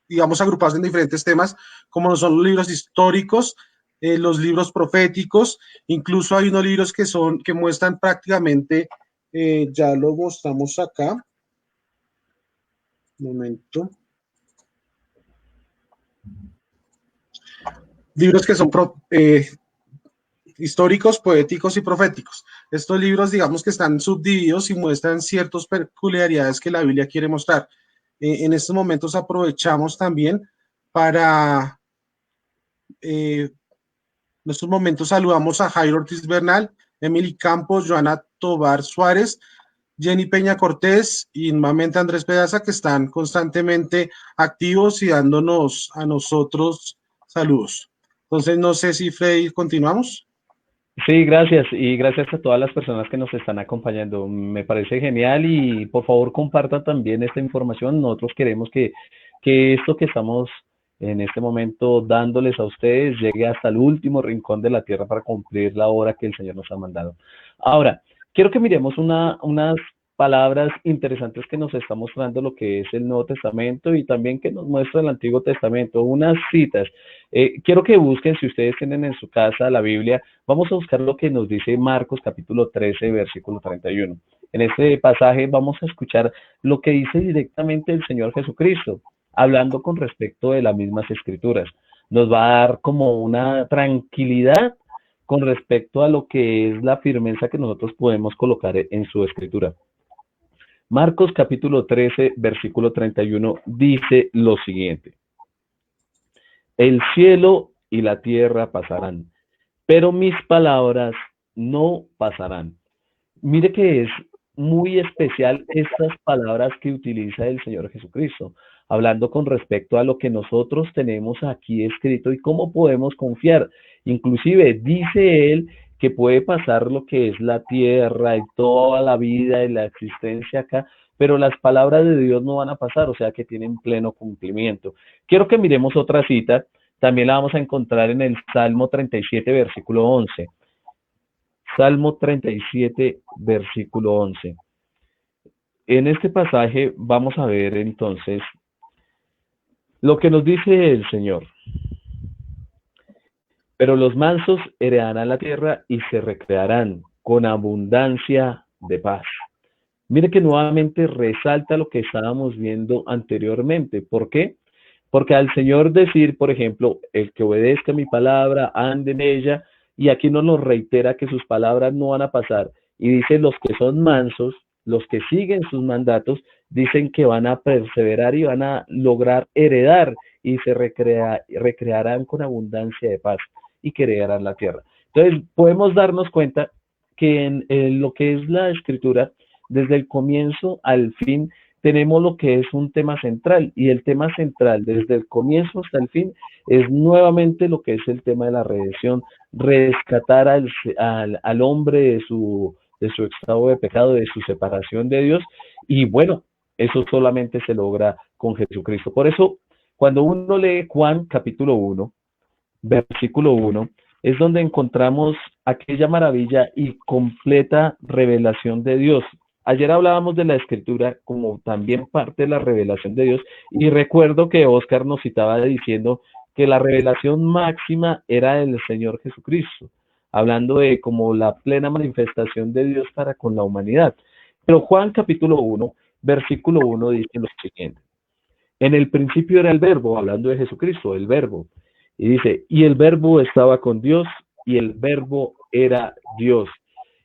digamos, agrupados en diferentes temas, como son los libros históricos, los libros proféticos, incluso hay unos libros que muestran prácticamente, ya lo mostramos acá, un momento, libros que son históricos, poéticos y proféticos. Estos libros, digamos que están subdivididos y muestran ciertas peculiaridades que la Biblia quiere mostrar. En estos momentos aprovechamos también para, en estos momentos saludamos a Jairo Ortiz Bernal, Emily Campos, Joana Tobar Suárez, Jenny Peña Cortés y nuevamente Andrés Pedaza, que están constantemente activos y dándonos a nosotros saludos. Entonces, no sé si Freddy, continuamos. Sí, gracias y gracias a todas las personas que nos están acompañando. Me parece genial y por favor compartan también esta información. Nosotros queremos que esto que estamos en este momento dándoles a ustedes llegue hasta el último rincón de la tierra para cumplir la obra que el Señor nos ha mandado. Ahora, quiero que miremos unas palabras interesantes que nos está mostrando lo que es el Nuevo Testamento y también que nos muestra el Antiguo Testamento, unas citas. Quiero que busquen, si ustedes tienen en su casa la Biblia, vamos a buscar lo que nos dice Marcos capítulo 13, versículo 31. En este pasaje vamos a escuchar lo que dice directamente el Señor Jesucristo, hablando con respecto de las mismas escrituras. nos va a dar como una tranquilidad con respecto a lo que es la firmeza que nosotros podemos colocar en su escritura. Marcos capítulo 13, versículo 31 dice lo siguiente: el cielo y la tierra pasarán, pero mis palabras no pasarán. Mire que es muy especial estas palabras que utiliza el Señor Jesucristo, hablando con respecto a lo que nosotros tenemos aquí escrito y cómo podemos confiar. Inclusive dice él que puede pasar lo que es la tierra y toda la vida y la existencia acá, pero las palabras de Dios no van a pasar, o sea que tienen pleno cumplimiento. Quiero que miremos otra cita, también la vamos a encontrar en el Salmo 37, versículo 11. Salmo 37, versículo 11. En este pasaje vamos a ver entonces lo que nos dice el Señor. Pero los mansos heredarán la tierra y se recrearán con abundancia de paz. Mire que nuevamente resalta lo que estábamos viendo anteriormente. ¿Por qué? Porque al Señor decir, por ejemplo, el que obedezca mi palabra, ande en ella, y aquí nos reitera que sus palabras no van a pasar. Y dice, los que son mansos, los que siguen sus mandatos, dicen que van a perseverar y van a lograr heredar y se recrearán con abundancia de paz y que heredarán la tierra. Entonces, podemos darnos cuenta que en lo que es la escritura, desde el comienzo al fin, tenemos lo que es un tema central, y el tema central desde el comienzo hasta el fin es nuevamente lo que es el tema de la redención, rescatar al hombre de su estado de pecado, de su separación de Dios, y bueno, eso solamente se logra con Jesucristo. Por eso, cuando uno lee Juan capítulo 1, versículo 1, es donde encontramos aquella maravilla y completa revelación de Dios. Ayer hablábamos de la escritura como también parte de la revelación de Dios, y recuerdo que Oscar nos citaba diciendo que la revelación máxima era el Señor Jesucristo, hablando de como la plena manifestación de Dios para con la humanidad. Pero Juan capítulo 1, versículo 1 dice lo siguiente: en el principio era el verbo, hablando de Jesucristo, el verbo, y dice, y el verbo estaba con Dios, y el verbo era Dios.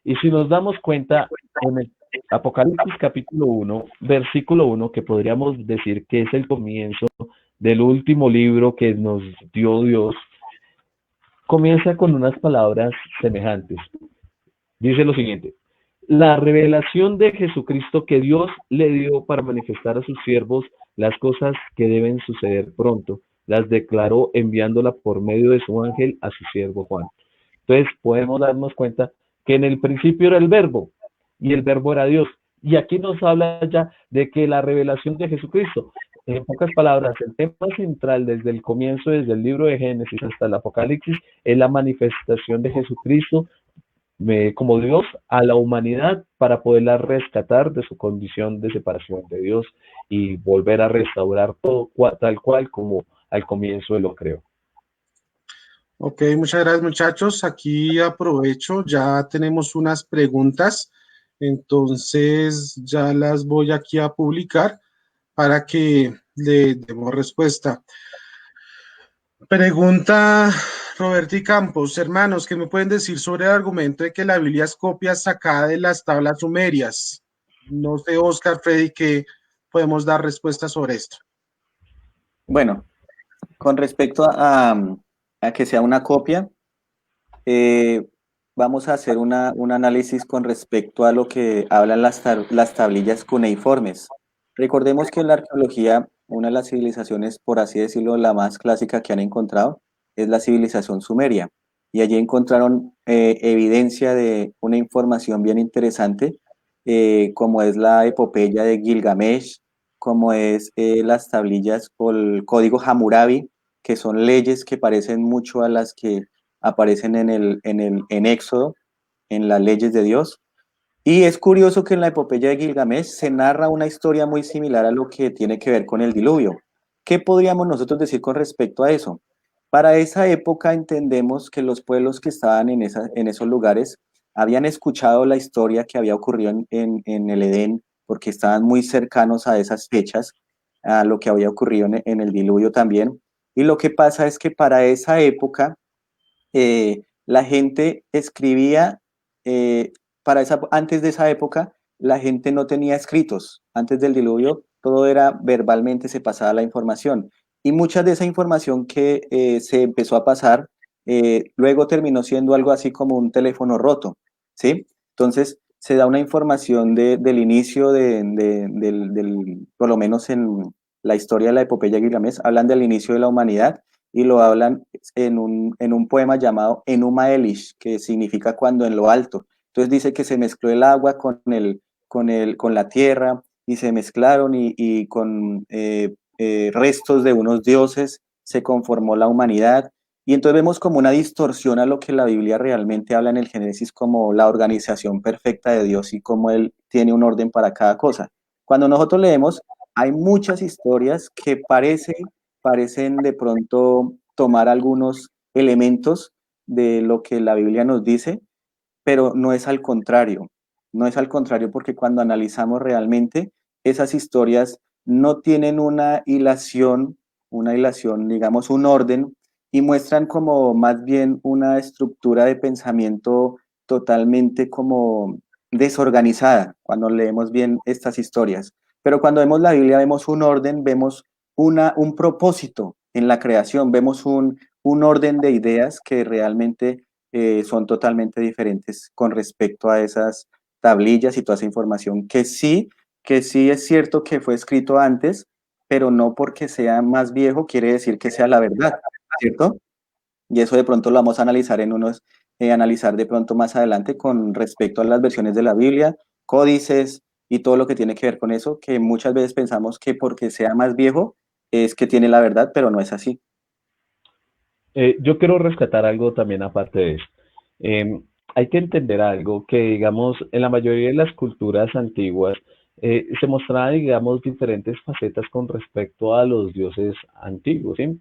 Y si nos damos cuenta, en el Apocalipsis capítulo 1, versículo 1, que podríamos decir que es el comienzo del último libro que nos dio Dios, comienza con unas palabras semejantes. Dice lo siguiente: la revelación de Jesucristo que Dios le dio para manifestar a sus siervos las cosas que deben suceder pronto, las declaró enviándola por medio de su ángel a su siervo Juan. Entonces podemos darnos cuenta que en el principio era el verbo, y el verbo era Dios. Y aquí nos habla ya de que la revelación de Jesucristo, en pocas palabras, el tema central desde el comienzo, desde el libro de Génesis hasta el Apocalipsis, es la manifestación de Jesucristo como Dios a la humanidad para poderla rescatar de su condición de separación de Dios y volver a restaurar todo tal cual como al comienzo Él lo creó. Ok, muchas gracias muchachos. Aquí aprovecho, ya tenemos unas preguntas, entonces ya las voy aquí a publicar para que le demos respuesta. Pregunta Roberti Campos: hermanos, ¿qué me pueden decir sobre el argumento de que la Biblia es copia sacada de las tablas sumerias? No sé, Oscar, Freddy, ¿qué podemos dar respuesta sobre esto? Bueno, con respecto a que sea una copia, vamos a hacer un análisis con respecto a lo que hablan las tablillas cuneiformes. Recordemos que en la arqueología, una de las civilizaciones, por así decirlo, la más clásica que han encontrado es la civilización sumeria. Y allí encontraron evidencia de una información bien interesante, como es la epopeya de Gilgamesh, como es las tablillas o el código Hammurabi, que son leyes que parecen mucho a las que aparecen en Éxodo, en las leyes de Dios. Y es curioso que en la epopeya de Gilgamesh se narra una historia muy similar a lo que tiene que ver con el diluvio. ¿Qué podríamos nosotros decir con respecto a eso? Para esa época entendemos que los pueblos que estaban en esos lugares habían escuchado la historia que había ocurrido en el Edén, porque estaban muy cercanos a esas fechas, a lo que había ocurrido en el diluvio también, Y lo que pasa es que para esa época la gente escribía, antes de esa época, la gente no tenía escritos. Antes del diluvio, todo era verbalmente, se pasaba la información. Y mucha de esa información que se empezó a pasar, luego terminó siendo algo así como un teléfono roto, ¿sí? Entonces, se da una información del inicio por lo menos en la historia de la epopeya de Gilgamesh, hablan del inicio de la humanidad y lo hablan en un poema llamado Enuma Elish, que significa cuando en lo alto. Entonces dice que se mezcló el agua con la tierra y se mezclaron y con restos de unos dioses se conformó la humanidad. Y entonces vemos como una distorsión a lo que la Biblia realmente habla en el Génesis como la organización perfecta de Dios y cómo Él tiene un orden para cada cosa. Cuando nosotros leemos, hay muchas historias que parecen de pronto tomar algunos elementos de lo que la Biblia nos dice, pero no es al contrario. No es al contrario porque cuando analizamos realmente, esas historias no tienen una hilación, digamos, un orden, y muestran como más bien una estructura de pensamiento totalmente como desorganizada cuando leemos bien estas historias. Pero cuando vemos la Biblia vemos un orden, vemos un propósito en la creación, vemos un orden de ideas que realmente son totalmente diferentes con respecto a esas tablillas y toda esa información que sí es cierto que fue escrito antes, pero no porque sea más viejo quiere decir que sea la verdad, ¿cierto? Y eso de pronto lo vamos a analizar analizar de pronto más adelante con respecto a las versiones de la Biblia, códices y todo lo que tiene que ver con eso, que muchas veces pensamos que porque sea más viejo es que tiene la verdad, pero no es así. Yo quiero rescatar algo también aparte de eso. Eh, Hay que entender algo que, digamos, en la mayoría de las culturas antiguas se mostraban, digamos, diferentes facetas con respecto a los dioses antiguos, ¿sí?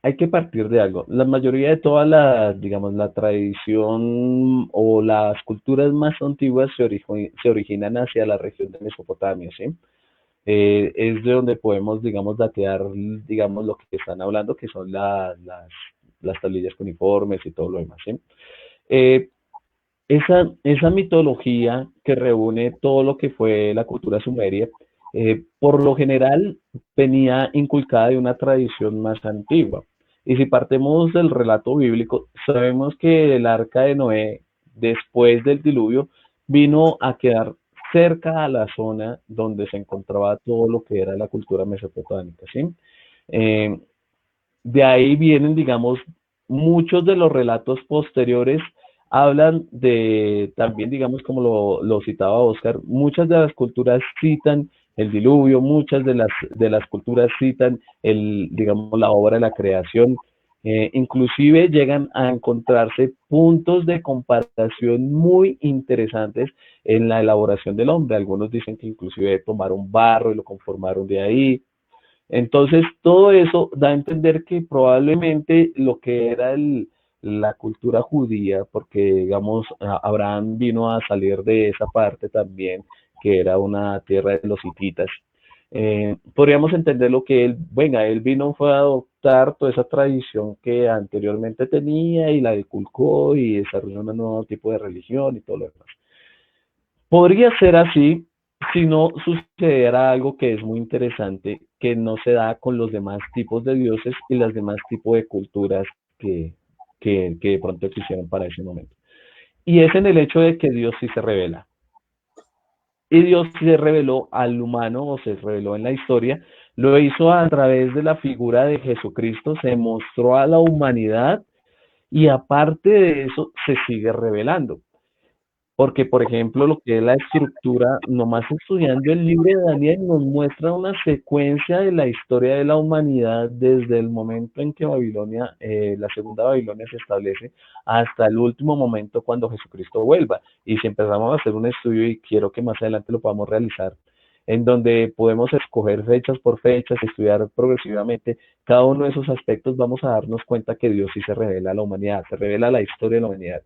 Hay que partir de algo. La mayoría de todas las, digamos, la tradición o las culturas más antiguas se originan hacia la región de Mesopotamia, ¿sí? Es de donde podemos, digamos, datear, digamos, lo que están hablando, que son las tablillas cuneiformes y todo lo demás, ¿sí? Eh, esa mitología que reúne todo lo que fue la cultura sumeria, por lo general venía inculcada de una tradición más antigua. Y si partimos del relato bíblico, sabemos que el arca de Noé, después del diluvio, vino a quedar cerca a la zona donde se encontraba todo lo que era la cultura mesopotámica, ¿sí? Eh, de ahí vienen, digamos, muchos de los relatos posteriores hablan de, también, digamos, como lo citaba Oscar, muchas de las culturas citan el diluvio, muchas de las culturas citan digamos, la obra de la creación, inclusive llegan a encontrarse puntos de comparación muy interesantes en la elaboración del hombre. Algunos dicen que inclusive tomaron barro y lo conformaron de ahí. Entonces, todo eso da a entender que probablemente lo que era la cultura judía, porque digamos, Abraham vino a salir de esa parte también, que era una tierra de los hititas, podríamos entender lo que él, venga, él vino fue a adoptar toda esa tradición que anteriormente tenía y la inculcó y desarrolló un nuevo tipo de religión y todo lo demás. Podría ser así si no sucediera algo que es muy interesante, que no se da con los demás tipos de dioses y los demás tipos de culturas que, que de pronto existieron para ese momento. Y es en el hecho de que Dios sí se revela. Y Dios se reveló al humano o se reveló en la historia, lo hizo a través de la figura de Jesucristo, se mostró a la humanidad y aparte de eso se sigue revelando. Porque, por ejemplo, lo que es la estructura, nomás estudiando el libro de Daniel nos muestra una secuencia de la historia de la humanidad desde el momento en que Babilonia, la segunda Babilonia se establece, hasta el último momento cuando Jesucristo vuelva. Y si empezamos a hacer un estudio, y quiero que más adelante lo podamos realizar, en donde podemos escoger fechas por fechas, estudiar progresivamente cada uno de esos aspectos, vamos a darnos cuenta que Dios sí se revela a la humanidad, se revela la historia de la humanidad.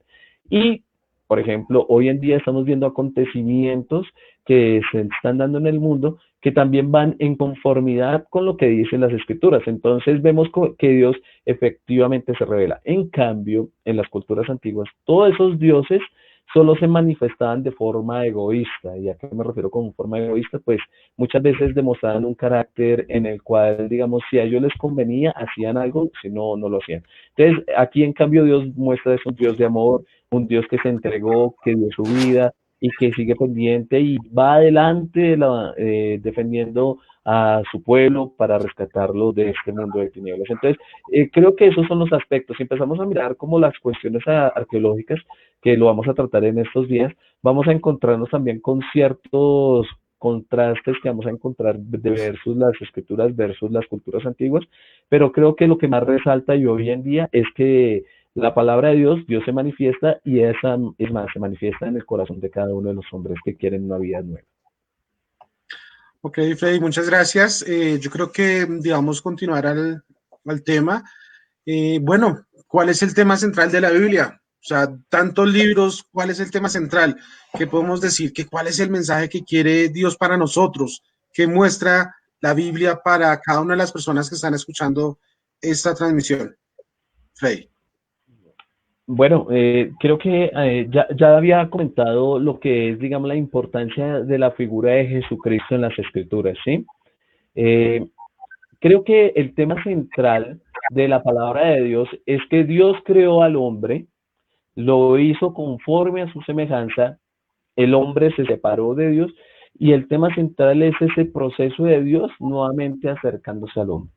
Y Por ejemplo, hoy en día estamos viendo acontecimientos que se están dando en el mundo que también van en conformidad con lo que dicen las escrituras. Entonces vemos que Dios efectivamente se revela. En cambio, en las culturas antiguas, todos esos dioses solo se manifestaban de forma egoísta. ¿Y a qué me refiero con forma egoísta? Pues muchas veces demostraban un carácter en el cual, digamos, si a ellos les convenía, hacían algo, si no, no lo hacían. Entonces, aquí en cambio Dios muestra es un Dios de amor, un Dios que se entregó, que dio su vida y que sigue pendiente y va adelante defendiendo a su pueblo para rescatarlo de este mundo de tinieblas. Entonces, creo que esos son los aspectos. Si empezamos a mirar como las cuestiones arqueológicas, que lo vamos a tratar en estos días, vamos a encontrarnos también con ciertos contrastes que vamos a encontrar de versus las escrituras versus las culturas antiguas, pero creo que lo que más resalta y hoy en día es que la palabra de Dios, Dios se manifiesta y esa es más, se manifiesta en el corazón de cada uno de los hombres que quieren una vida nueva. Ok, Freddy, muchas gracias. Yo creo que, digamos, continuar al tema. Bueno, ¿cuál es el tema central de la Biblia? O sea, tantos libros, ¿cuál es el tema central? ¿Qué podemos decir? ¿Cuál es el mensaje que quiere Dios para nosotros? ¿Qué muestra la Biblia para cada una de las personas que están escuchando esta transmisión? Freddy. Bueno, creo que ya había comentado lo que es, digamos, la importancia de la figura de Jesucristo en las Escrituras, ¿sí? Eh, Creo que el tema central de la palabra de Dios es que Dios creó al hombre, lo hizo conforme a su semejanza, el hombre se separó de Dios y el tema central es ese proceso de Dios nuevamente acercándose al hombre.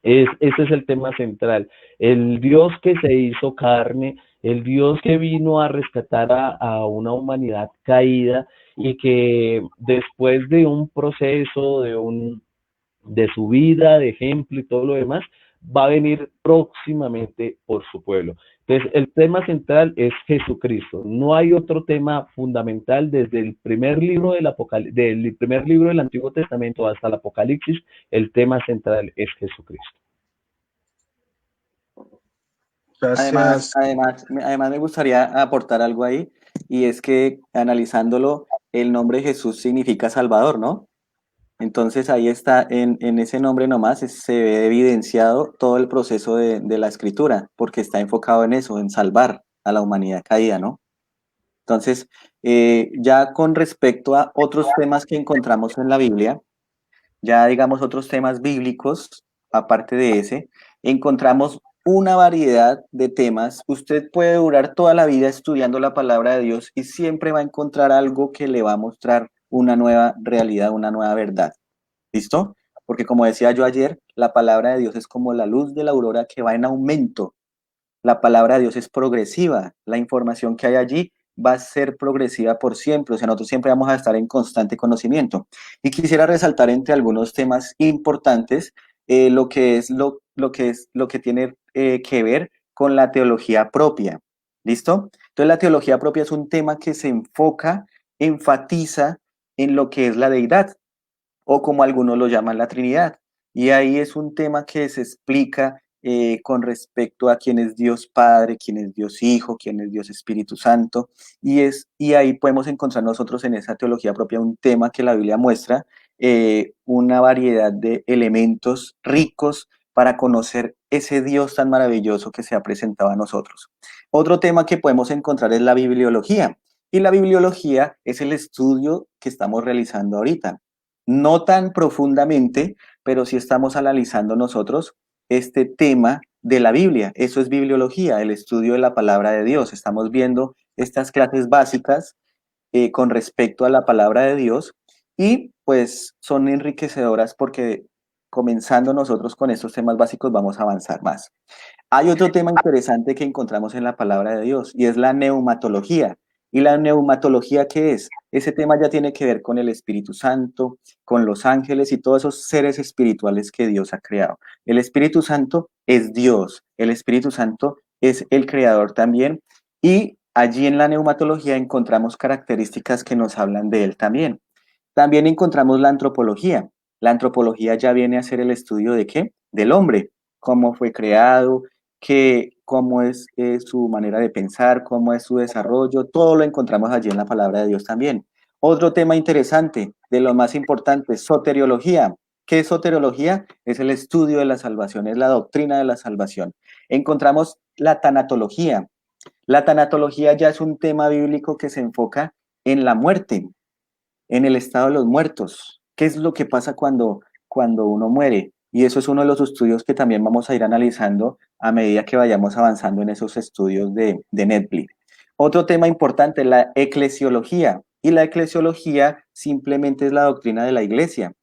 Ese es el tema central. El Dios que se hizo carne, el Dios que vino a rescatar a una humanidad caída y que después de un proceso, de su vida, de ejemplo y todo lo demás, va a venir próximamente por su pueblo. Entonces, el tema central es Jesucristo. No hay otro tema fundamental desde el primer libro del primer libro del Antiguo Testamento hasta el Apocalipsis. El tema central es Jesucristo. Gracias. Además me gustaría aportar algo ahí, y es que analizándolo, el nombre Jesús significa Salvador, ¿no? Entonces ahí está, en ese nombre nomás se ve evidenciado todo el proceso de la escritura, porque está enfocado en eso, en salvar a la humanidad caída, ¿no? Entonces, ya con respecto a otros temas que encontramos en la Biblia, ya digamos otros temas bíblicos, aparte de ese, encontramos una variedad de temas. Usted puede durar toda la vida estudiando la palabra de Dios y siempre va a encontrar algo que le va a mostrar una nueva realidad, una nueva verdad. ¿Listo? Porque como decía yo ayer, la palabra de Dios es como la luz de la aurora que va en aumento. La palabra de Dios es progresiva. La información que hay allí va a ser progresiva por siempre. O sea, nosotros siempre vamos a estar en constante conocimiento. Y quisiera resaltar entre algunos temas importantes lo que tiene que ver con la teología propia. ¿Listo? Entonces, la teología propia es un tema que se enfoca, enfatiza en lo que es la deidad, o como algunos lo llaman la Trinidad. Y ahí es un tema que se explica con respecto a quién es Dios Padre, quién es Dios Hijo, quién es Dios Espíritu Santo, y ahí podemos encontrar nosotros en esa teología propia un tema que la Biblia muestra, una variedad de elementos ricos para conocer ese Dios tan maravilloso que se ha presentado a nosotros. Otro tema que podemos encontrar es la bibliología, y la bibliología es el estudio que estamos realizando ahorita. No tan profundamente, pero sí estamos analizando nosotros este tema de la Biblia. Eso es bibliología, el estudio de la palabra de Dios. Estamos viendo estas clases básicas con respecto a la palabra de Dios, y pues son enriquecedoras porque comenzando nosotros con estos temas básicos vamos a avanzar más. Hay otro tema interesante que encontramos en la palabra de Dios y es la neumatología. ¿Y la neumatología qué es? Ese tema ya tiene que ver con el Espíritu Santo, con los ángeles y todos esos seres espirituales que Dios ha creado. El Espíritu Santo es Dios, el Espíritu Santo es el creador también, y allí en la neumatología encontramos características que nos hablan de él también. También encontramos la antropología. La antropología ya viene a ser el estudio de ¿qué? Del hombre, cómo fue creado, que cómo es su manera de pensar, cómo es su desarrollo, todo lo encontramos allí en la palabra de Dios también. Otro tema interesante, de lo más importante, soteriología. ¿Qué es soteriología? Es el estudio de la salvación, es la doctrina de la salvación. Encontramos la tanatología. La tanatología ya es un tema bíblico que se enfoca en la muerte, en el estado de los muertos. ¿Qué es lo que pasa cuando uno muere? Y eso es uno de los estudios que también vamos a ir analizando a medida que vayamos avanzando en esos estudios de Netflix. Otro tema importante, la eclesiología. Y la eclesiología simplemente es la doctrina de la iglesia.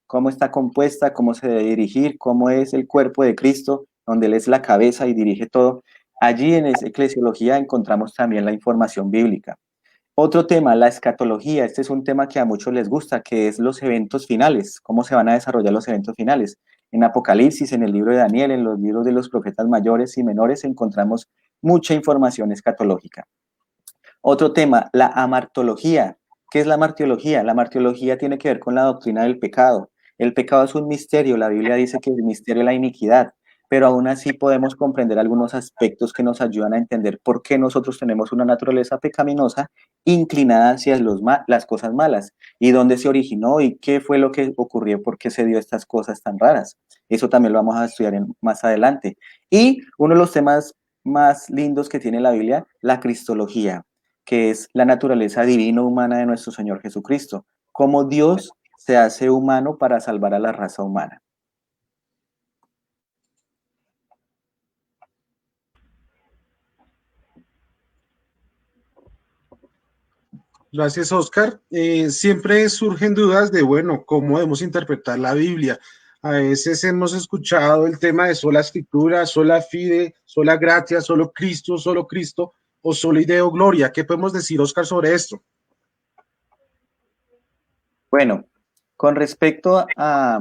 Cómo está compuesta, cómo se debe dirigir, cómo es el cuerpo de Cristo, donde Él es la cabeza y dirige todo. Allí en esa eclesiología encontramos también la información bíblica. Otro tema, la escatología. Este es un tema que a muchos les gusta, que es los eventos finales, cómo se van a desarrollar los eventos finales. En Apocalipsis, en el libro de Daniel, en los libros de los profetas mayores y menores, encontramos mucha información escatológica. Otro tema, la amartología. ¿Qué es la martiología? La martiología tiene que ver con la doctrina del pecado. El pecado es un misterio. La Biblia dice que el misterio es la iniquidad, pero aún así podemos comprender algunos aspectos que nos ayudan a entender por qué nosotros tenemos una naturaleza pecaminosa inclinada hacia las cosas malas y dónde se originó y qué fue lo que ocurrió, por qué se dio estas cosas tan raras. Eso también lo vamos a estudiar más adelante. Y uno de los temas más lindos que tiene la Biblia, la cristología, que es la naturaleza divina humana de nuestro Señor Jesucristo, cómo Dios se hace humano para salvar a la raza humana. Gracias, Oscar. Siempre surgen dudas de, bueno, cómo debemos interpretar la Biblia. A veces hemos escuchado el tema de sola escritura, sola fide, sola gratia, solo Cristo o solo ideo gloria. ¿Qué podemos decir, Oscar, sobre esto? Bueno, con respecto a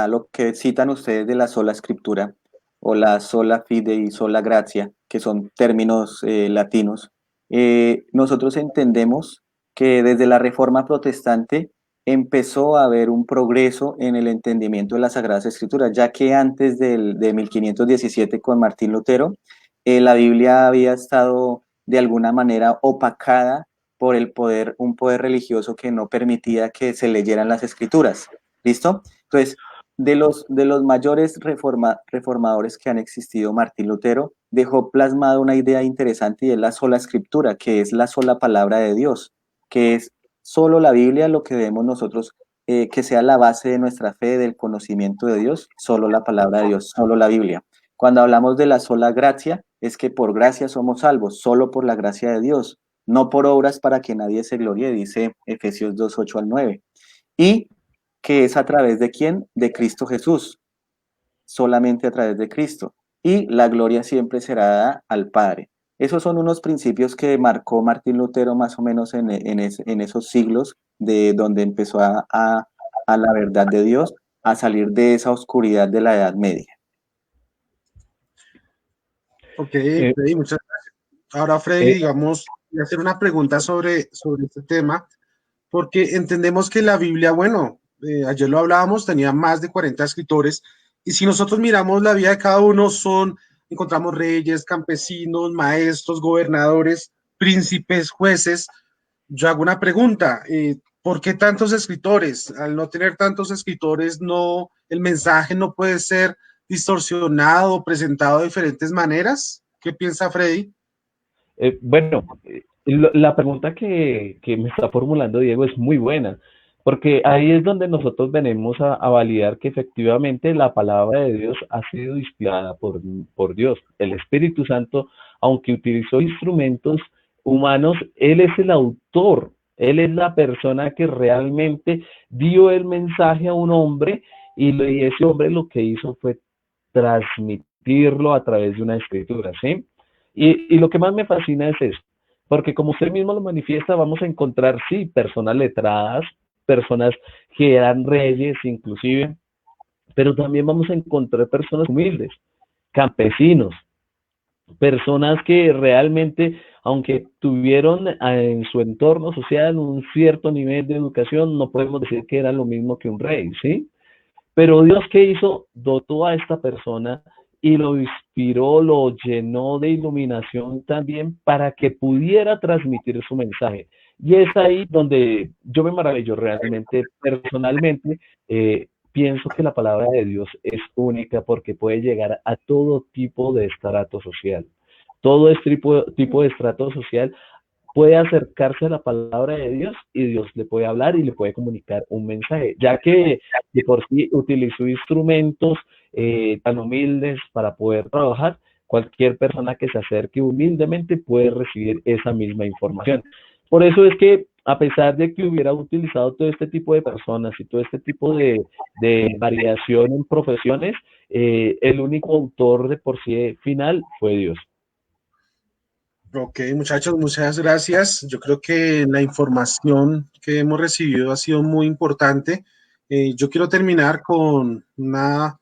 lo que citan ustedes de la sola escritura o la sola fide y sola gratia, que son términos latinos, nosotros entendemos que desde la Reforma Protestante empezó a haber un progreso en el entendimiento de las Sagradas Escrituras, ya que antes de 1517 con Martín Lutero, la Biblia había estado de alguna manera opacada por el poder, un poder religioso que no permitía que se leyeran las escrituras. ¿Listo? Entonces, de los mayores reformadores que han existido, Martín Lutero dejó plasmada una idea interesante y es la sola escritura, que es la sola palabra de Dios, que es solo la Biblia lo que debemos nosotros, que sea la base de nuestra fe, del conocimiento de Dios, solo la palabra de Dios, solo la Biblia. Cuando hablamos de la sola gracia, es que por gracia somos salvos, solo por la gracia de Dios, no por obras para que nadie se glorie, dice Efesios 2, 8 al 9. Y que es a través de quién? De Cristo Jesús, solamente a través de Cristo. Y la gloria siempre será dada al Padre. Esos son unos principios que marcó Martín Lutero más o menos en esos siglos de donde empezó a la verdad de Dios, a salir de esa oscuridad de la Edad Media. Ok, Freddy, muchas gracias. Ahora, Freddy, digamos, voy a hacer una pregunta sobre este tema, porque entendemos que la Biblia, bueno, ayer lo hablábamos, tenía más de 40 escritores, y si nosotros miramos la vida de cada uno, encontramos reyes, campesinos, maestros, gobernadores, príncipes, jueces. Yo hago una pregunta, ¿por qué tantos escritores? Al no tener tantos escritores, no, el mensaje no puede ser distorsionado, presentado de diferentes maneras. ¿Qué piensa Freddy? Bueno, la pregunta que me está formulando Diego es muy buena, porque ahí es donde nosotros venimos a validar que efectivamente la palabra de Dios ha sido inspirada por Dios. El Espíritu Santo, aunque utilizó instrumentos humanos, Él es el autor, Él es la persona que realmente dio el mensaje a un hombre y ese hombre lo que hizo fue transmitirlo a través de una escritura, ¿sí? Y lo que más me fascina es eso, porque como usted mismo lo manifiesta, vamos a encontrar, sí, personas letradas, personas que eran reyes inclusive, pero también vamos a encontrar personas humildes, campesinos, personas que realmente, aunque tuvieron en su entorno social un cierto nivel de educación, no podemos decir que era lo mismo que un rey, ¿sí? Pero Dios, ¿qué hizo? Dotó a esta persona y lo inspiró, lo llenó de iluminación también para que pudiera transmitir su mensaje. Y es ahí donde yo me maravillo realmente, personalmente, pienso que la palabra de Dios es única porque puede llegar a todo tipo de estrato social. Todo este tipo de estrato social puede acercarse a la palabra de Dios y Dios le puede hablar y le puede comunicar un mensaje, ya que de por sí utilizó instrumentos tan humildes para poder trabajar. Cualquier persona que se acerque humildemente puede recibir esa misma información. Por eso es que a pesar de que hubiera utilizado todo este tipo de personas y todo este tipo de variación en profesiones, el único autor de por sí final fue Dios. Ok, muchachos, muchas gracias. Yo creo que la información que hemos recibido ha sido muy importante. Yo quiero terminar con una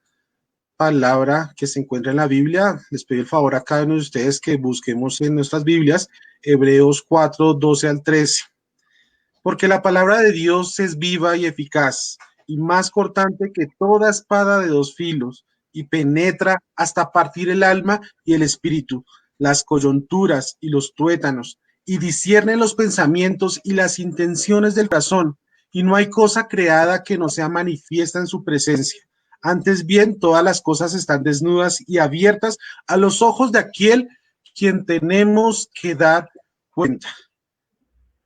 palabra que se encuentra en la Biblia. Les pido el favor a cada uno de ustedes que busquemos en nuestras Biblias Hebreos 4, 12 al 13. Porque la palabra de Dios es viva y eficaz y más cortante que toda espada de dos filos y penetra hasta partir el alma y el espíritu, las coyunturas y los tuétanos, y discierne los pensamientos y las intenciones del corazón, y no hay cosa creada que no sea manifiesta en su presencia. Antes bien, todas las cosas están desnudas y abiertas a los ojos de aquel quien tenemos que dar cuenta.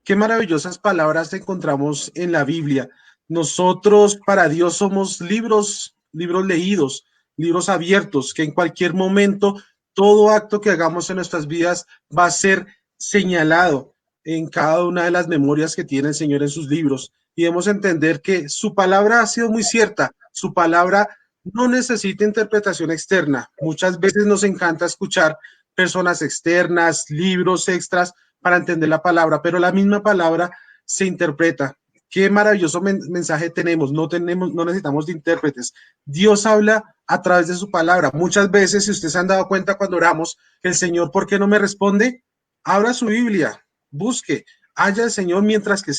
Qué maravillosas palabras encontramos en la Biblia. Nosotros para Dios somos libros leídos, libros abiertos, que en cualquier momento todo acto que hagamos en nuestras vidas va a ser señalado en cada una de las memorias que tiene el Señor en sus libros. Y debemos entender que su palabra ha sido muy cierta, su palabra no necesita interpretación externa. Muchas veces nos encanta escuchar personas externas, libros extras, para entender la palabra, pero la misma palabra se interpreta. Qué maravilloso mensaje tenemos. No necesitamos de intérpretes. Dios habla a través de su palabra. Muchas veces, si ustedes se han dado cuenta cuando oramos, el Señor, ¿por qué no me responde? Abra su Biblia, busque, haya el Señor mientras que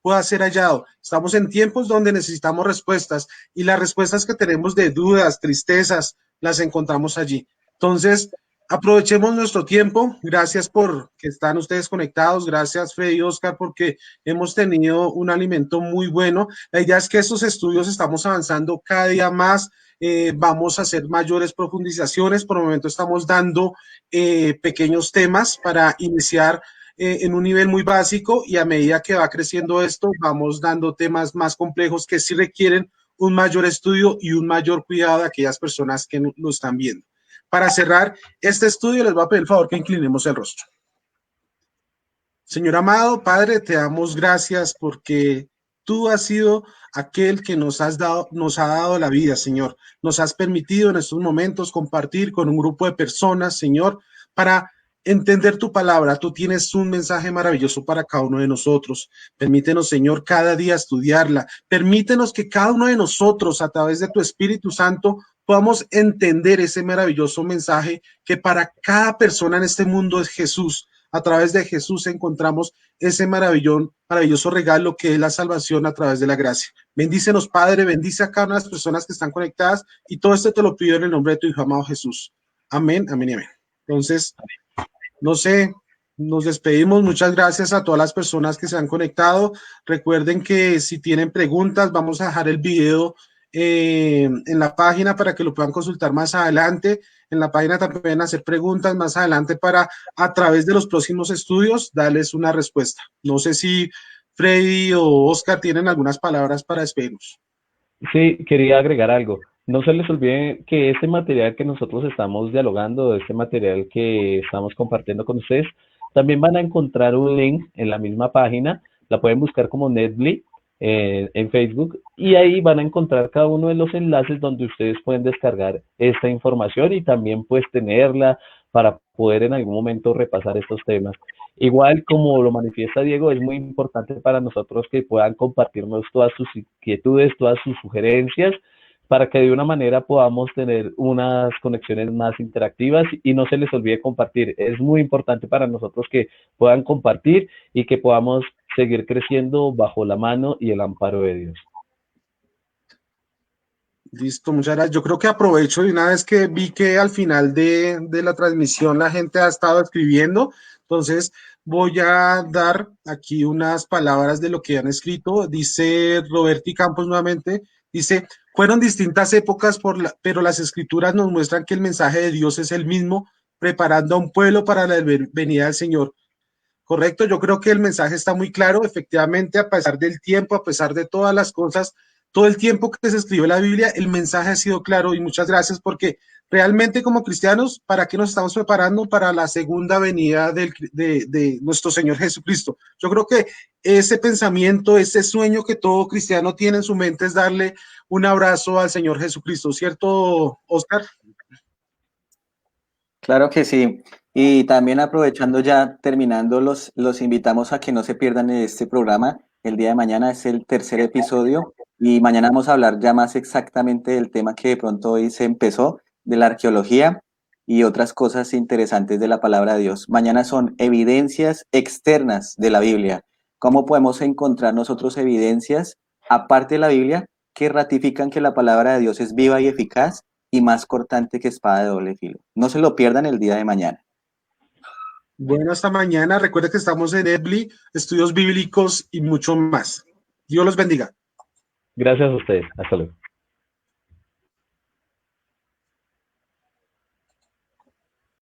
pueda ser hallado. Estamos en tiempos donde necesitamos respuestas y las respuestas que tenemos de dudas, tristezas, las encontramos allí. Entonces, aprovechemos nuestro tiempo. Gracias por que están ustedes conectados. Gracias, Freddy y Oscar, porque hemos tenido un alimento muy bueno. La idea es que estos estudios estamos avanzando cada día más. Vamos a hacer mayores profundizaciones. Por el momento estamos dando pequeños temas para iniciar en un nivel muy básico y a medida que va creciendo esto, vamos dando temas más complejos que sí requieren un mayor estudio y un mayor cuidado de aquellas personas que lo están viendo. Para cerrar este estudio, les voy a pedir el favor que inclinemos el rostro. Señor amado, Padre, te damos gracias porque tú has sido aquel que nos ha dado la vida, Señor. Nos has permitido en estos momentos compartir con un grupo de personas, Señor, para entender tu palabra. Tú tienes un mensaje maravilloso para cada uno de nosotros. Permítenos, Señor, cada día estudiarla. Permítenos que cada uno de nosotros, a través de tu Espíritu Santo, podamos entender ese maravilloso mensaje que para cada persona en este mundo es Jesús. A través de Jesús encontramos ese maravilloso regalo que es la salvación a través de la gracia. Bendícenos, Padre, bendice a cada una de las personas que están conectadas y todo esto te lo pido en el nombre de tu Hijo amado Jesús. Amén, amén y amén. Entonces, no sé, nos despedimos. Muchas gracias a todas las personas que se han conectado. Recuerden que si tienen preguntas, vamos a dejar el video en la página para que lo puedan consultar más adelante. En la página también pueden hacer preguntas más adelante para, a través de los próximos estudios, darles una respuesta. No sé si Freddy o Oscar tienen algunas palabras para despedirnos. Sí, quería agregar algo. No se les olvide que este material que nosotros estamos dialogando, este material que estamos compartiendo con ustedes, también van a encontrar un link en la misma página. La pueden buscar como Netly en Facebook y ahí van a encontrar cada uno de los enlaces donde ustedes pueden descargar esta información y también pues tenerla para poder en algún momento repasar estos temas. Igual como lo manifiesta Diego, es muy importante para nosotros que puedan compartirnos todas sus inquietudes, todas sus sugerencias, para que de una manera podamos tener unas conexiones más interactivas y no se les olvide compartir. Es muy importante para nosotros que puedan compartir y que podamos seguir creciendo bajo la mano y el amparo de Dios. Listo, muchas gracias. Yo creo que aprovecho de una vez que vi que al final de la transmisión la gente ha estado escribiendo, entonces voy a dar aquí unas palabras de lo que han escrito. Dice Roberti Campos nuevamente, dice, fueron distintas épocas, pero las escrituras nos muestran que el mensaje de Dios es el mismo, preparando a un pueblo para la venida del Señor. Correcto, yo creo que el mensaje está muy claro, efectivamente, a pesar del tiempo, a pesar de todas las cosas, todo el tiempo que se escribió la Biblia, el mensaje ha sido claro y muchas gracias porque realmente como cristianos, ¿para qué nos estamos preparando? Para la segunda venida de nuestro Señor Jesucristo. Yo creo que ese pensamiento, ese sueño que todo cristiano tiene en su mente es darle un abrazo al Señor Jesucristo, ¿cierto, Oscar? Claro que sí. Y también aprovechando ya, terminando, los invitamos a que no se pierdan este programa. El día de mañana es el tercer episodio y mañana vamos a hablar ya más exactamente del tema que de pronto hoy se empezó, de la arqueología y otras cosas interesantes de la palabra de Dios. Mañana son evidencias externas de la Biblia. ¿Cómo podemos encontrar nosotros evidencias, aparte de la Biblia, que ratifican que la palabra de Dios es viva y eficaz y más cortante que espada de doble filo? No se lo pierdan el día de mañana. Bueno, hasta mañana. Recuerda que estamos en Edbly, estudios bíblicos y mucho más. Dios los bendiga. Gracias a ustedes. Hasta luego.